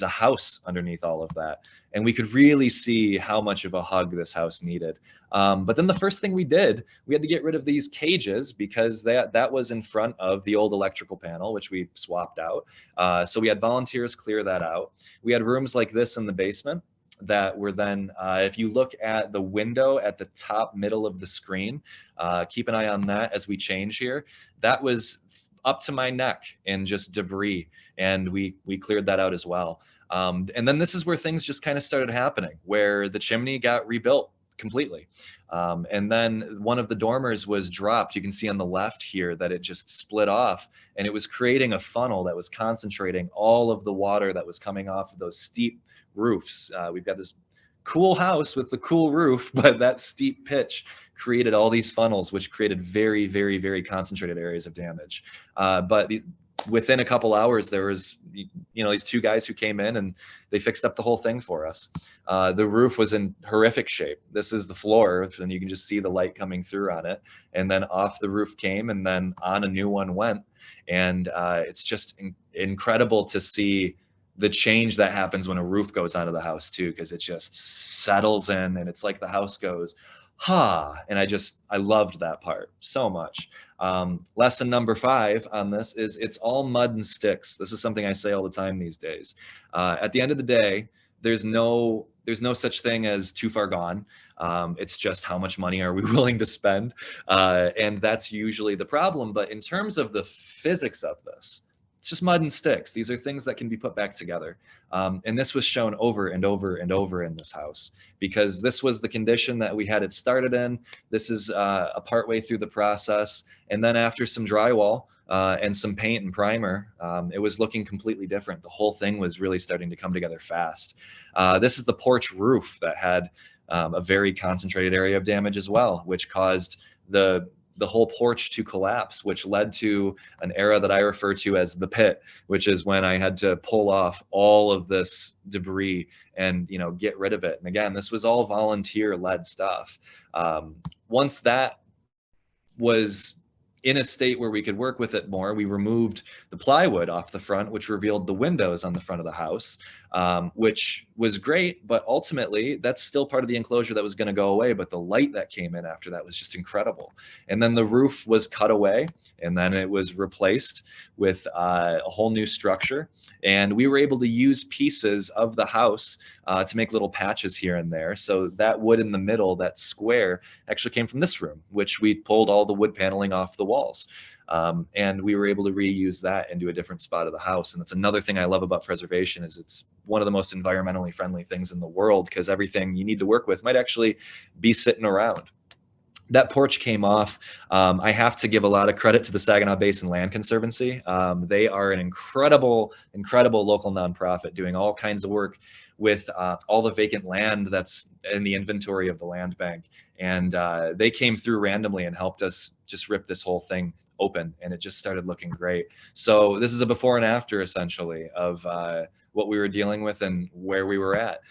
Speaker 2: house underneath all of that. And we could really see how much of a hug this house needed. But then the first thing we did, we had to get rid of these cages, because that was in front of the old electrical panel, which we swapped out. So we had volunteers clear that out. We had rooms like this in the basement that were then, if you look at the window at the top middle of the screen, keep an eye on that as we change here. That was up to my neck in just debris, and we cleared that out as well. And then this is where things just kind of started happening, where the chimney got rebuilt completely. And then one of the dormers was dropped. You can see on the left here that it just split off, and it was creating a funnel that was concentrating all of the water that was coming off of those steep roofs. We've got this cool house with the cool roof, but that steep pitch created all these funnels, which created very, very, very concentrated areas of damage. But within a couple hours, there was, these 2 guys who came in and they fixed up the whole thing for us. The roof was in horrific shape. This is the floor, and you can just see the light coming through on it. And then off the roof came, and then on a new one went. And it's just incredible to see the change that happens when a roof goes onto the house too, because it just settles in, and it's like the house goes, And I loved that part so much. Lesson number 5 on this is it's all mud and sticks. This is something I say all the time these days. At the end of the day, there's no such thing as too far gone. It's just how much money are we willing to spend? And that's usually the problem. But in terms of the physics of this, it's just mud and sticks. These are things that can be put back together. And this was shown over and over and over in this house, because this was the condition that we had it started in. This is a part way through the process. And then after some drywall and some paint and primer, it was looking completely different. The whole thing was really starting to come together fast. This is the porch roof that had a very concentrated area of damage as well, which caused the whole porch to collapse, which led to an era that I refer to as the pit, which is when I had to pull off all of this debris and, you know, get rid of it. And again, this was all volunteer-led stuff. Once that was in a state where we could work with it more, we removed the plywood off the front, which revealed the windows on the front of the house, which was great, but ultimately that's still part of the enclosure that was going to go away. But the light that came in after that was just incredible. And then the roof was cut away, and then it was replaced with a whole new structure. And we were able to use pieces of the house to make little patches here and there. So that wood in the middle, that square, actually came from this room, which we pulled all the wood paneling off the walls. And we were able to reuse that into a different spot of the house. And that's another thing I love about preservation, is it's one of the most environmentally friendly things in the world, because everything you need to work with might actually be sitting around. That porch came off. I have to give a lot of credit to the Saginaw Basin Land Conservancy. They are an incredible local nonprofit doing all kinds of work with all the vacant land that's in the inventory of the land bank. And they came through randomly and helped us just rip this whole thing open, and it just started looking great. So this is a before and after, essentially, of what we were dealing with and where we were at.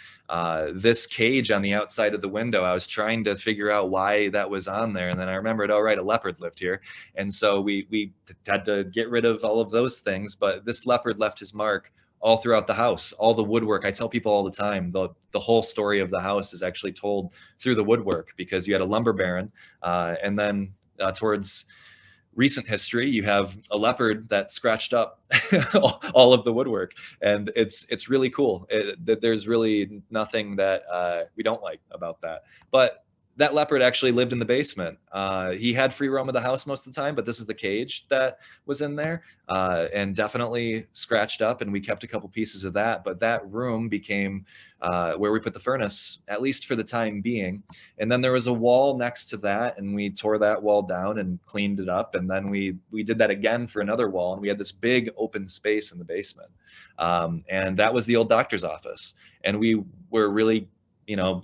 Speaker 2: This cage on the outside of the window, I was trying to figure out why that was on there, and then I remembered, all right, a leopard lived here. And so we had to get rid of all of those things, but this leopard left his mark all throughout the house. All the woodwork, I tell people all the time, the whole story of the house is actually told through the woodwork, because you had a lumber baron, and then towards recent history, you have a leopard that scratched up all of the woodwork, and it's really cool. There's really nothing that we don't like about that. But that leopard actually lived in the basement. He had free roam of the house most of the time, but this is the cage that was in there, and definitely scratched up, and we kept a couple pieces of that. But that room became where we put the furnace, at least for the time being. And then there was a wall next to that, and we tore that wall down and cleaned it up. And then we did that again for another wall, and we had this big open space in the basement. And that was the old doctor's office. And we were really, you know,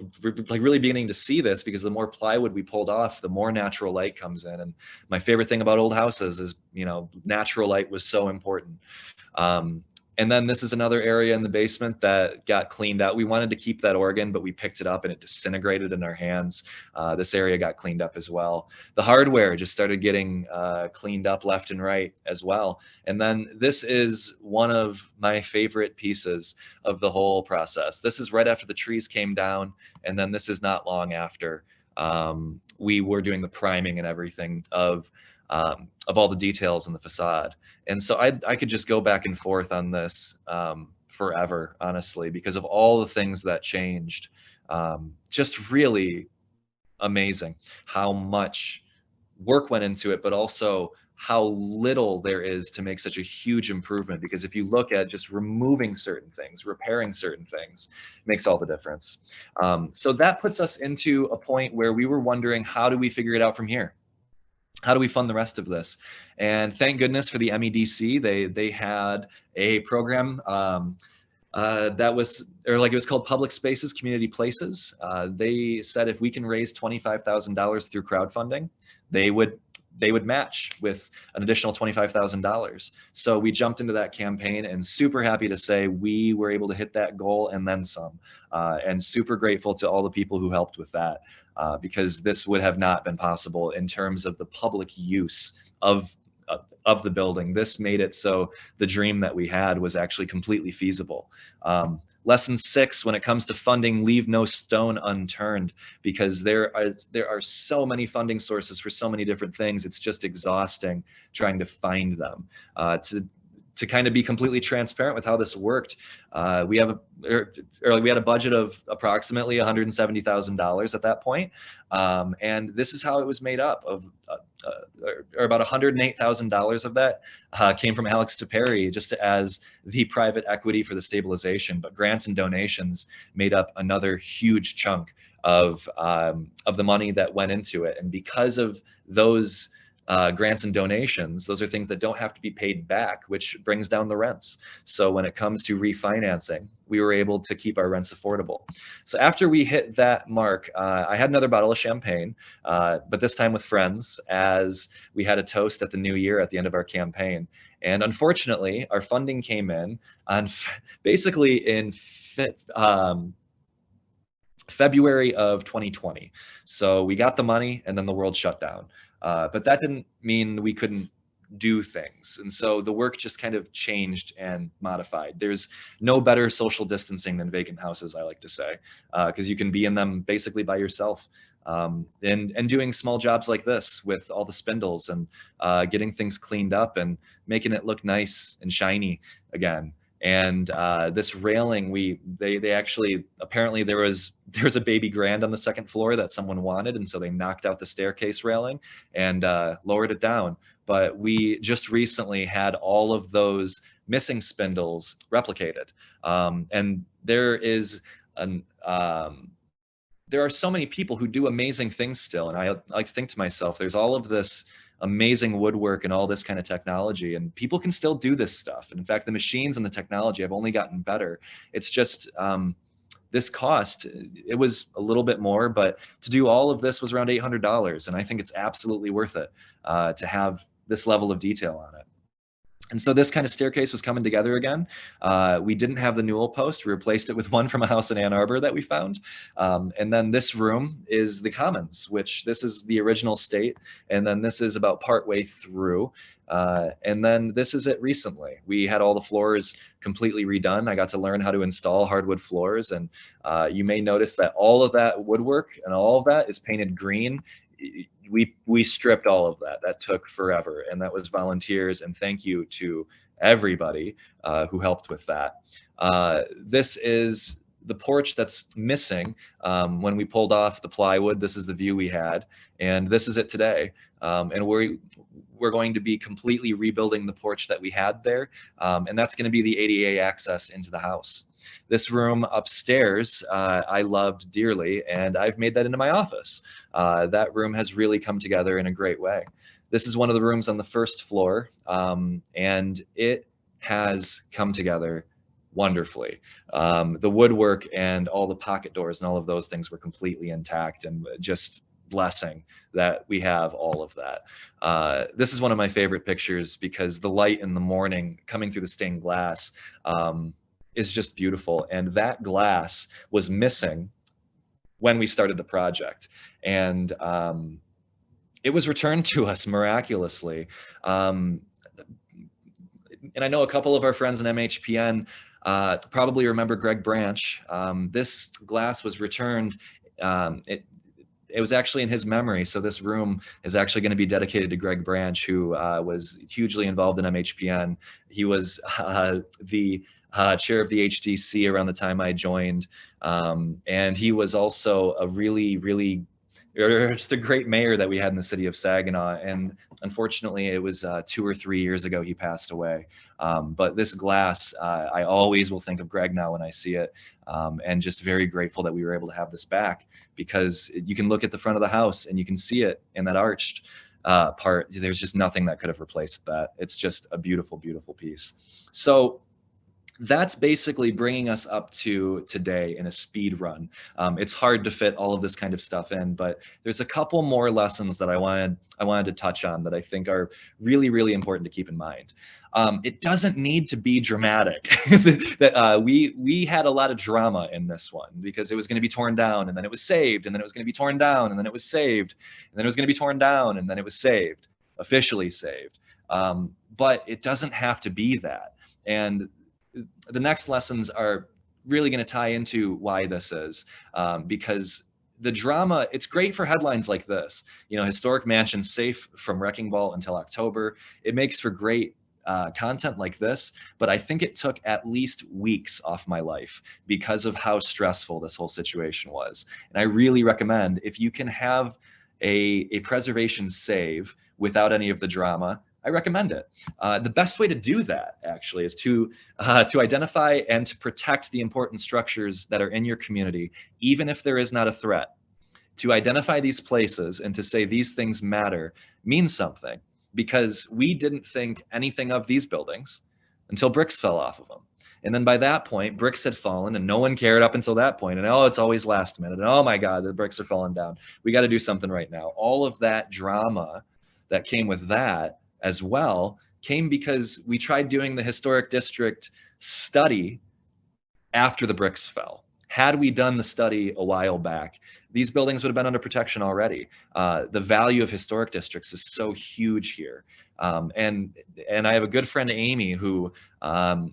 Speaker 2: like really beginning to see this, because the more plywood we pulled off, the more natural light comes in. And my favorite thing about old houses is, you know, natural light was so important. And then this is another area in the basement that got cleaned out. We wanted to keep that organ, but we picked it up and it disintegrated in our hands. This area got cleaned up as well. The hardware just started getting cleaned up left and right as well. And then this is one of my favorite pieces of the whole process. This is right after the trees came down, and then this is not long after we were doing the priming and everything of all the details in the facade. And so I could just go back and forth on this forever, honestly, because of all the things that changed. Just really amazing how much work went into it, but also how little there is to make such a huge improvement. Because if you look at just removing certain things, repairing certain things, makes all the difference. So that puts us into a point where we were wondering, how do we figure it out from here? How do we fund the rest of this? And thank goodness for the MEDC. They had a program that was, or like it was called Public Spaces, Community Places. They said if we can raise $25,000 through crowdfunding, they would match with an additional $25,000. So we jumped into that campaign, and super happy to say we were able to hit that goal and then some. And super grateful to all the people who helped with that, because this would have not been possible in terms of the public use of the building. This made it so the dream that we had was actually completely feasible. Lesson 6, when it comes to funding, leave no stone unturned, because there are so many funding sources for so many different things. It's just exhausting trying to find them. To kind of be completely transparent with how this worked, we had a budget of approximately $170,000 at that point, and this is how it was made up of. Or about $108,000 of that came from Alex Teperi, just as the private equity for the stabilization. But grants and donations made up another huge chunk of the money that went into it. And because of those grants and donations, those are things that don't have to be paid back, which brings down the rents. So when it comes to refinancing, we were able to keep our rents affordable. So after we hit that mark, I had another bottle of champagne, but this time with friends, as we had a toast at the new year at the end of our campaign. And unfortunately, our funding came in on basically in February of 2020. So we got the money and then the world shut down. But that didn't mean we couldn't do things. And so the work just kind of changed and modified. There's no better social distancing than vacant houses, I like to say, because you can be in them basically by yourself. And doing small jobs like this with all the spindles and getting things cleaned up and making it look nice and shiny again. And this railing, they actually, apparently there was a baby grand on the second floor that someone wanted, and so they knocked out the staircase railing and lowered it down. But we just recently had all of those missing spindles replicated, and there are so many people who do amazing things still, and I like to think to myself, there's all of this amazing woodwork and all this kind of technology, and people can still do this stuff. And in fact, the machines and the technology have only gotten better. It's just this cost, it was a little bit more, but to do all of this was around $800, and I think it's absolutely worth it to have this level of detail on it. And so this kind of staircase was coming together again. We didn't have the newel post. We replaced it with one from a house in Ann Arbor that we found. And then this room is the commons, which this is the original state. And then this is about partway through. And then this is it recently. We had all the floors completely redone. I got to learn how to install hardwood floors. And you may notice that all of that woodwork and all of that is painted green. We stripped all of that. That took forever, and that was volunteers, and thank you to everybody who helped with that. This is the porch that's missing. When we pulled off the plywood, this is the view we had, and this is it today. And we're going to be completely rebuilding the porch that we had there, and that's going to be the ADA access into the house. This room upstairs, I loved dearly, and I've made that into my office. That room has really come together in a great way. This is one of the rooms on the first floor, and it has come together wonderfully. The woodwork and all the pocket doors and all of those things were completely intact, and just blessing that we have all of that. This is one of my favorite pictures because the light in the morning coming through the stained glass is just beautiful. And that glass was missing when we started the project. And it was returned to us miraculously. And I know a couple of our friends in MHPN probably remember Greg Branch. This glass was returned. It was actually in his memory. So this room is actually going to be dedicated to Greg Branch, who was hugely involved in MHPN. He was the chair of the HDC around the time I joined. And he was also a really just a great mayor that we had in the city of Saginaw. And unfortunately, it was 2 or 3 years ago he passed away. But this glass, I always will think of Greg now when I see it, and just very grateful that we were able to have this back, because you can look at the front of the house and you can see it in that arched part. There's just nothing that could have replaced that. It's just a beautiful, beautiful piece. So that's basically bringing us up to today in a speed run. It's hard to fit all of this kind of stuff in, but there's a couple more lessons that I wanted to touch on that I think are really, really important to keep in mind. It doesn't need to be dramatic. That we had a lot of drama in this one, because it was going to be torn down and then it was saved, and then it was going to be torn down and then it was saved, and then it was going to be torn down and then it was saved, officially saved. But it doesn't have to be that. And the next lessons are really going to tie into why this is, because the drama, it's great for headlines like this. You know, historic mansion safe from wrecking ball until October. It makes for great content like this, but I think it took at least weeks off my life because of how stressful this whole situation was. And I really recommend, if you can have a preservation save without any of the drama, I recommend it. The best way to do that, actually, is to identify and to protect the important structures that are in your community, even if there is not a threat. To identify these places and to say these things matter means something, because we didn't think anything of these buildings until bricks fell off of them. And then by that point, bricks had fallen and no one cared up until that point. And oh, it's always last minute. And oh my God, the bricks are falling down. We got to do something right now. All of that drama that came with that as well came because we tried doing the historic district study after the bricks fell. Had we done the study a while back, these buildings would have been under protection already. The value of historic districts is so huge here. And I have a good friend, Amy, who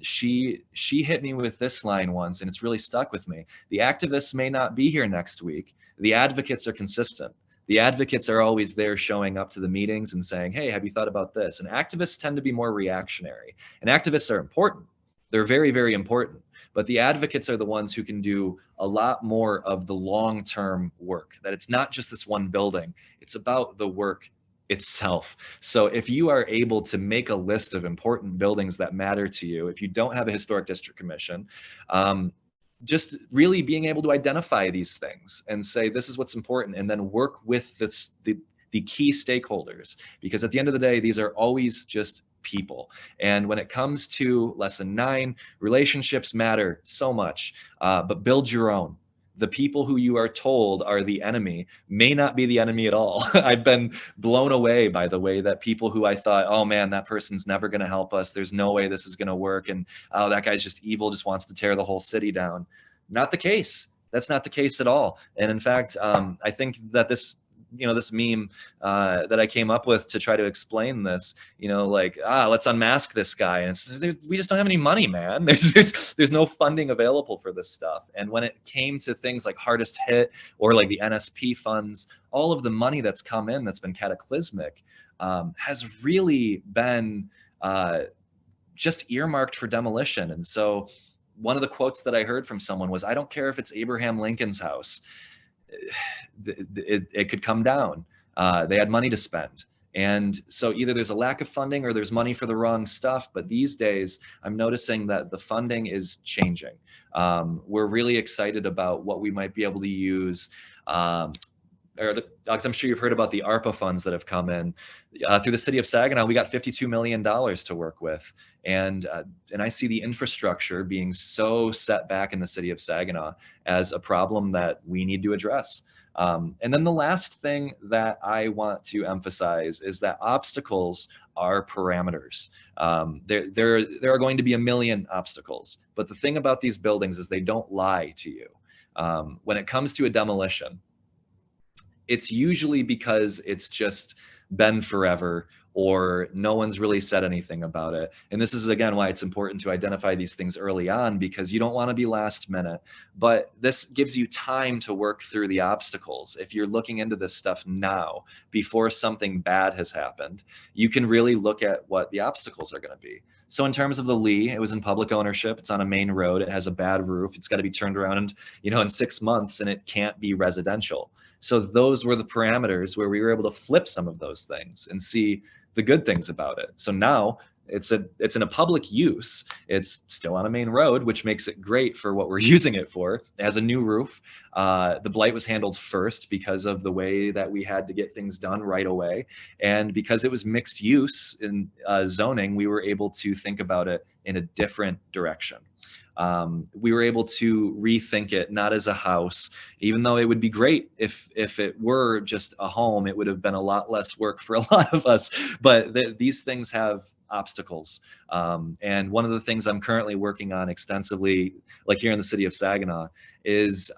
Speaker 2: she hit me with this line once, and it's really stuck with me. The activists may not be here next week. The advocates are consistent. The advocates are always there showing up to the meetings and saying, hey, have you thought about this? And activists tend to be more reactionary. And activists are important. They're very, very important. But the advocates are the ones who can do a lot more of the long-term work, that it's not just this one building, it's about the work itself. So if you are able to make a list of important buildings that matter to you, if you don't have a historic district commission, just really being able to identify these things and say, this is what's important, and then work with the key stakeholders, because at the end of the day, these are always just people. And when it comes to lesson 9, relationships matter so much, but build your own. The people who you are told are the enemy may not be the enemy at all. I've been blown away by the way that people who I thought, oh man, that person's never going to help us, there's no way this is going to work, and oh, that guy's just evil, just wants to tear the whole city down. Not the case. That's not the case at all. And in fact, I think that this meme that I came up with to try to explain this, like, let's unmask this guy. And we just don't have any money, man. There's no funding available for this stuff. And when it came to things like hardest hit or like the NSP funds, all of the money that's come in that's been cataclysmic has really been just earmarked for demolition. And so one of the quotes that I heard from someone was, I don't care if it's Abraham Lincoln's house. It could come down. They had money to spend. And so either there's a lack of funding or there's money for the wrong stuff. But these days, I'm noticing that the funding is changing. We're really excited about what we might be able to use. I'm sure you've heard about the ARPA funds that have come in. Through the city of Saginaw, we got $52 million to work with. And I see the infrastructure being so set back in the city of Saginaw as a problem that we need to address. And then the last thing that I want to emphasize is that obstacles are parameters. There are going to be a million obstacles, but the thing about these buildings is they don't lie to you. When it comes to a demolition, it's usually because it's just been forever or no one's really said anything about it. And this is, again, why it's important to identify these things early on, because you don't want to be last minute. But this gives you time to work through the obstacles. If you're looking into this stuff now, before something bad has happened, you can really look at what the obstacles are going to be. So in terms of the Lee, it was in public ownership. It's on a main road. It has a bad roof. It's got to be turned around in 6 months, and it can't be residential. So those were the parameters where we were able to flip some of those things and see the good things about it. So now it's in a public use. It's still on a main road, which makes it great for what we're using it for. It has a new roof. The blight was handled first because of the way that we had to get things done right away. And because it was mixed use in zoning, we were able to think about it in a different direction. We were able to rethink it not as a house, even though it would be great if it were just a home. It would have been a lot less work for a lot of us, but these things have obstacles. And one of the things I'm currently working on extensively, like here in the city of Saginaw, is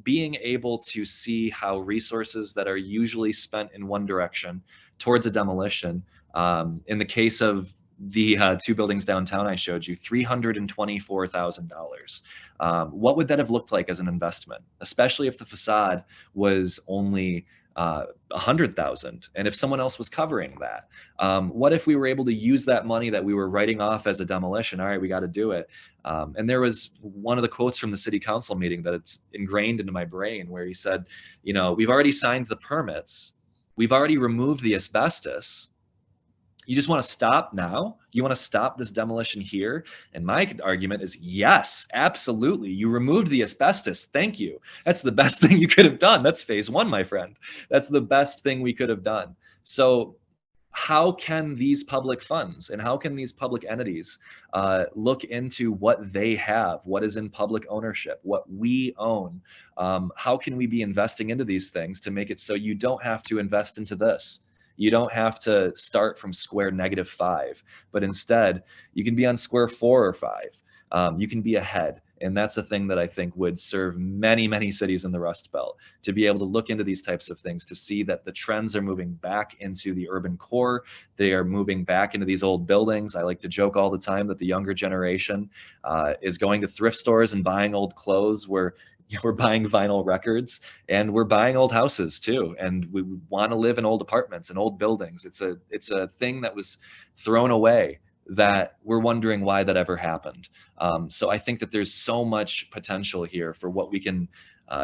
Speaker 2: being able to see how resources that are usually spent in one direction towards a demolition, in the case of the 2 buildings downtown I showed you, $324,000. What would that have looked like as an investment, especially if the facade was only 100,000, and if someone else was covering that? What if we were able to use that money that we were writing off as a demolition? All right, we got to do it. And there was one of the quotes from the city council meeting that it's ingrained into my brain, where he said, you know, we've already signed the permits, we've already removed the asbestos. You just want to stop now? You want to stop this demolition here? And my argument is yes, absolutely. You removed the asbestos. Thank you. That's the best thing you could have done. That's phase 1, my friend. That's the best thing we could have done. So how can these public funds and how can these public entities look into what they have, what is in public ownership, what we own? How can we be investing into these things to make it so you don't have to invest into this? You don't have to start from square -5, but instead you can be on square 4 or 5. You can be ahead. And that's a thing that I think would serve many, many cities in the Rust Belt, to be able to look into these types of things, to see that the trends are moving back into the urban core. They are moving back into these old buildings. I like to joke all the time that the younger generation is going to thrift stores and buying old clothes, where we're buying vinyl records, and we're buying old houses too. And we want to live in old apartments and old buildings. It's a thing that was thrown away, that we're wondering why that ever happened. So I think that there's so much potential here for what we can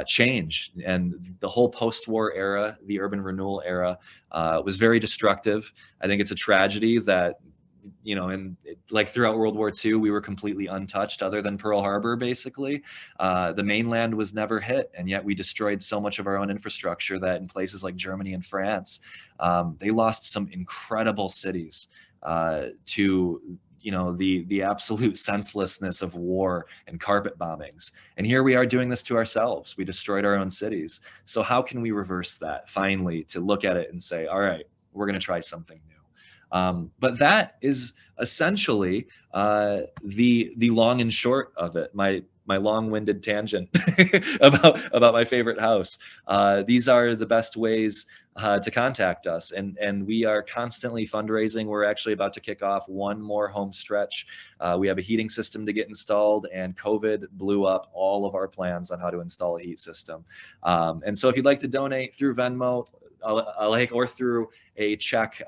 Speaker 2: change. And the whole post-war era, the urban renewal era, was very destructive. I think it's a tragedy that, you know, and like throughout World War II, we were completely untouched, other than Pearl Harbor, basically. The mainland was never hit, and yet we destroyed so much of our own infrastructure that in places like Germany and France, they lost some incredible cities to, you know, the absolute senselessness of war and carpet bombings. And here we are doing this to ourselves. We destroyed our own cities. So how can we reverse that, finally, to look at it and say, all right, we're going to try something new? But that is essentially the long and short of it. My long-winded tangent about my favorite house. These are the best ways to contact us, and we are constantly fundraising. We're actually about to kick off one more home stretch. We have a heating system to get installed, and COVID blew up all of our plans on how to install a heat system. And so if you'd like to donate through Venmo, or through a check,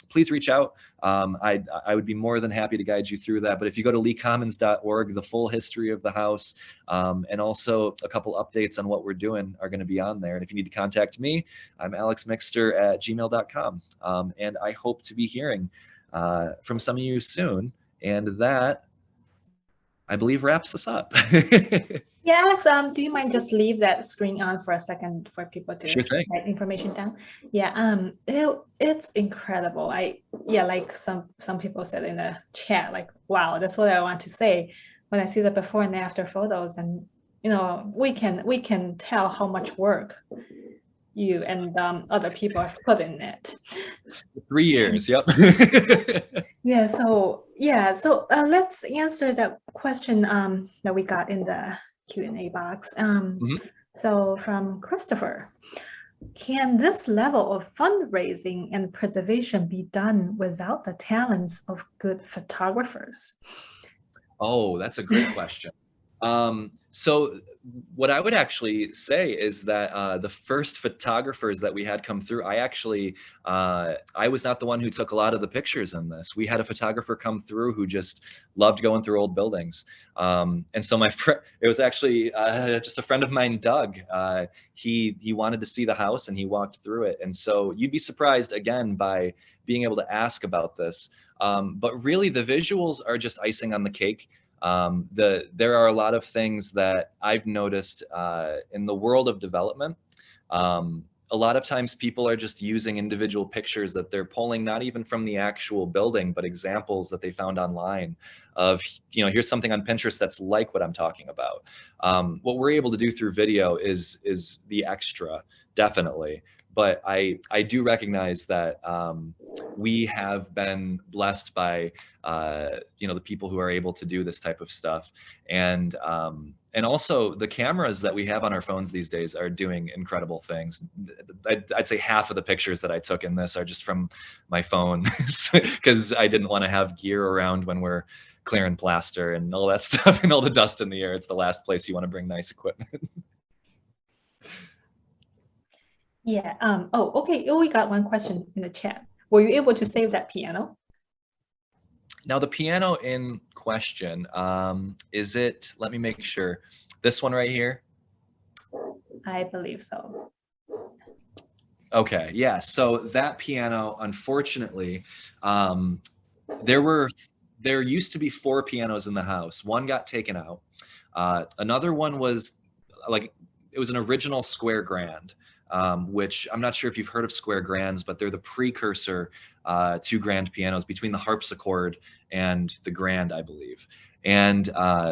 Speaker 2: please reach out. I would be more than happy to guide you through that. But if you go to leecommons.org, the full history of the house, and also a couple updates on what we're doing are going to be on there. And if you need to contact me, I'm alexmixter@gmail.com. And I hope to be hearing from some of you soon. And that, I believe, wraps us up.
Speaker 1: Yeah, Alex, do you mind just leave that screen on for a second for people to write information down? Yeah, it's incredible. Like some people said in the chat, like, wow, that's what I want to say when I see the before and after photos. And, you know, we can tell how much work you and other people have put in it.
Speaker 2: 3 years, yep.
Speaker 1: So let's answer that question that we got in the Q&A box. So from Christopher, can this level of fundraising and preservation be done without the talents of good photographers? Oh,
Speaker 2: that's a great question. So what I would actually say is that the first photographers that we had come through, I was not the one who took a lot of the pictures in this. We had a photographer come through who just loved going through old buildings. And so it was actually just a friend of mine, Doug. He wanted to see the house and he walked through it. And so you'd be surprised again by being able to ask about this. But really the visuals are just icing on the cake. There are a lot of things that I've noticed in the world of development. A lot of times people are just using individual pictures that they're pulling not even from the actual building, but examples that they found online of, you know, here's something on Pinterest that's like what I'm talking about. What we're able to do through video is the extra, definitely. But I do recognize that we have been blessed by you know, the people who are able to do this type of stuff, and also the cameras that we have on our phones these days are doing incredible things. I'd say half of the pictures that I took in this are just from my phone, because I didn't want to have gear around when we're clearing plaster and all that stuff and all the dust in the air. It's the last place you want to bring nice equipment.
Speaker 1: Yeah. Oh, okay. Oh, we got one question in the chat. Were you able to save that piano?
Speaker 2: Now the piano in question, is it, let me make sure, this one right here?
Speaker 1: I believe so.
Speaker 2: Okay, yeah, so that piano, unfortunately, there used to be 4 pianos in the house. One got taken out. Another one was like, it was an original square grand, which I'm not sure if you've heard of square grands, but they're the precursor to grand pianos, between the harpsichord and the grand, I believe. And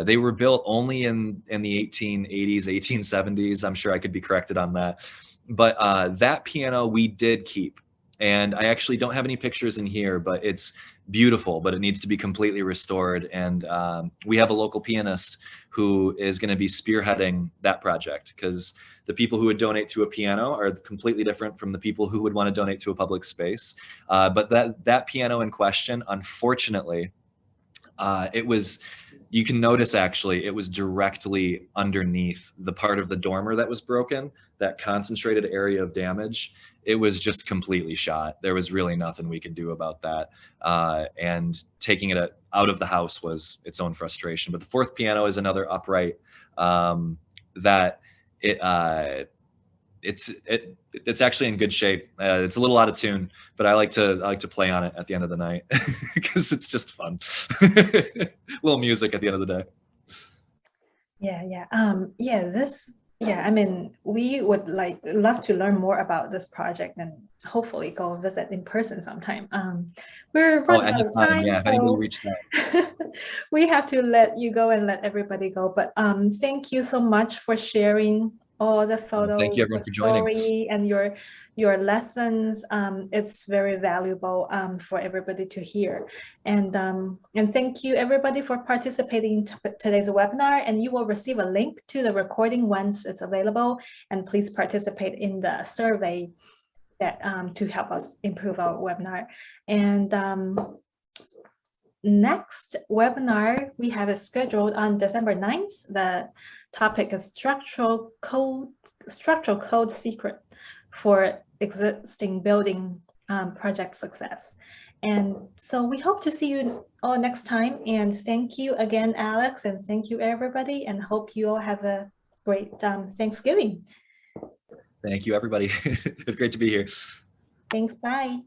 Speaker 2: they were built only in the 1880s, 1870s. I'm sure I could be corrected on that. But that piano we did keep. And I actually don't have any pictures in here, but it's beautiful, but it needs to be completely restored. And we have a local pianist who is going to be spearheading that project, because the people who would donate to a piano are completely different from the people who would want to donate to a public space. But that piano in question, unfortunately, it was, you can notice actually, it was directly underneath the part of the dormer that was broken, that concentrated area of damage. It was just completely shot. There was really nothing we could do about that. And taking it out of the house was its own frustration. But the 4th piano is another upright that it's actually in good shape. It's a little out of tune, but I like to play on it at the end of the night because it's just fun. A little music at the end of the day.
Speaker 1: Yeah. I mean, we would love to learn more about this project and hopefully go visit in person sometime. We're running out of time,
Speaker 2: yeah, if anybody reached out.
Speaker 1: We have to let you go and let everybody go. But thank you so much for sharing all the photos,
Speaker 2: thank you everyone for joining,
Speaker 1: and your lessons. It's very valuable for everybody to hear. And thank you everybody for participating in today's webinar. And you will receive a link to the recording once it's available. And please participate in the survey that to help us improve our webinar. And next webinar we have it scheduled on December 9th. The topic is structural code secret for existing building project success. And so we hope to see you all next time. And thank you again, Alex, and thank you everybody, and hope you all have a great Thanksgiving.
Speaker 2: Thank you everybody. It's great to be here.
Speaker 1: Thanks, bye.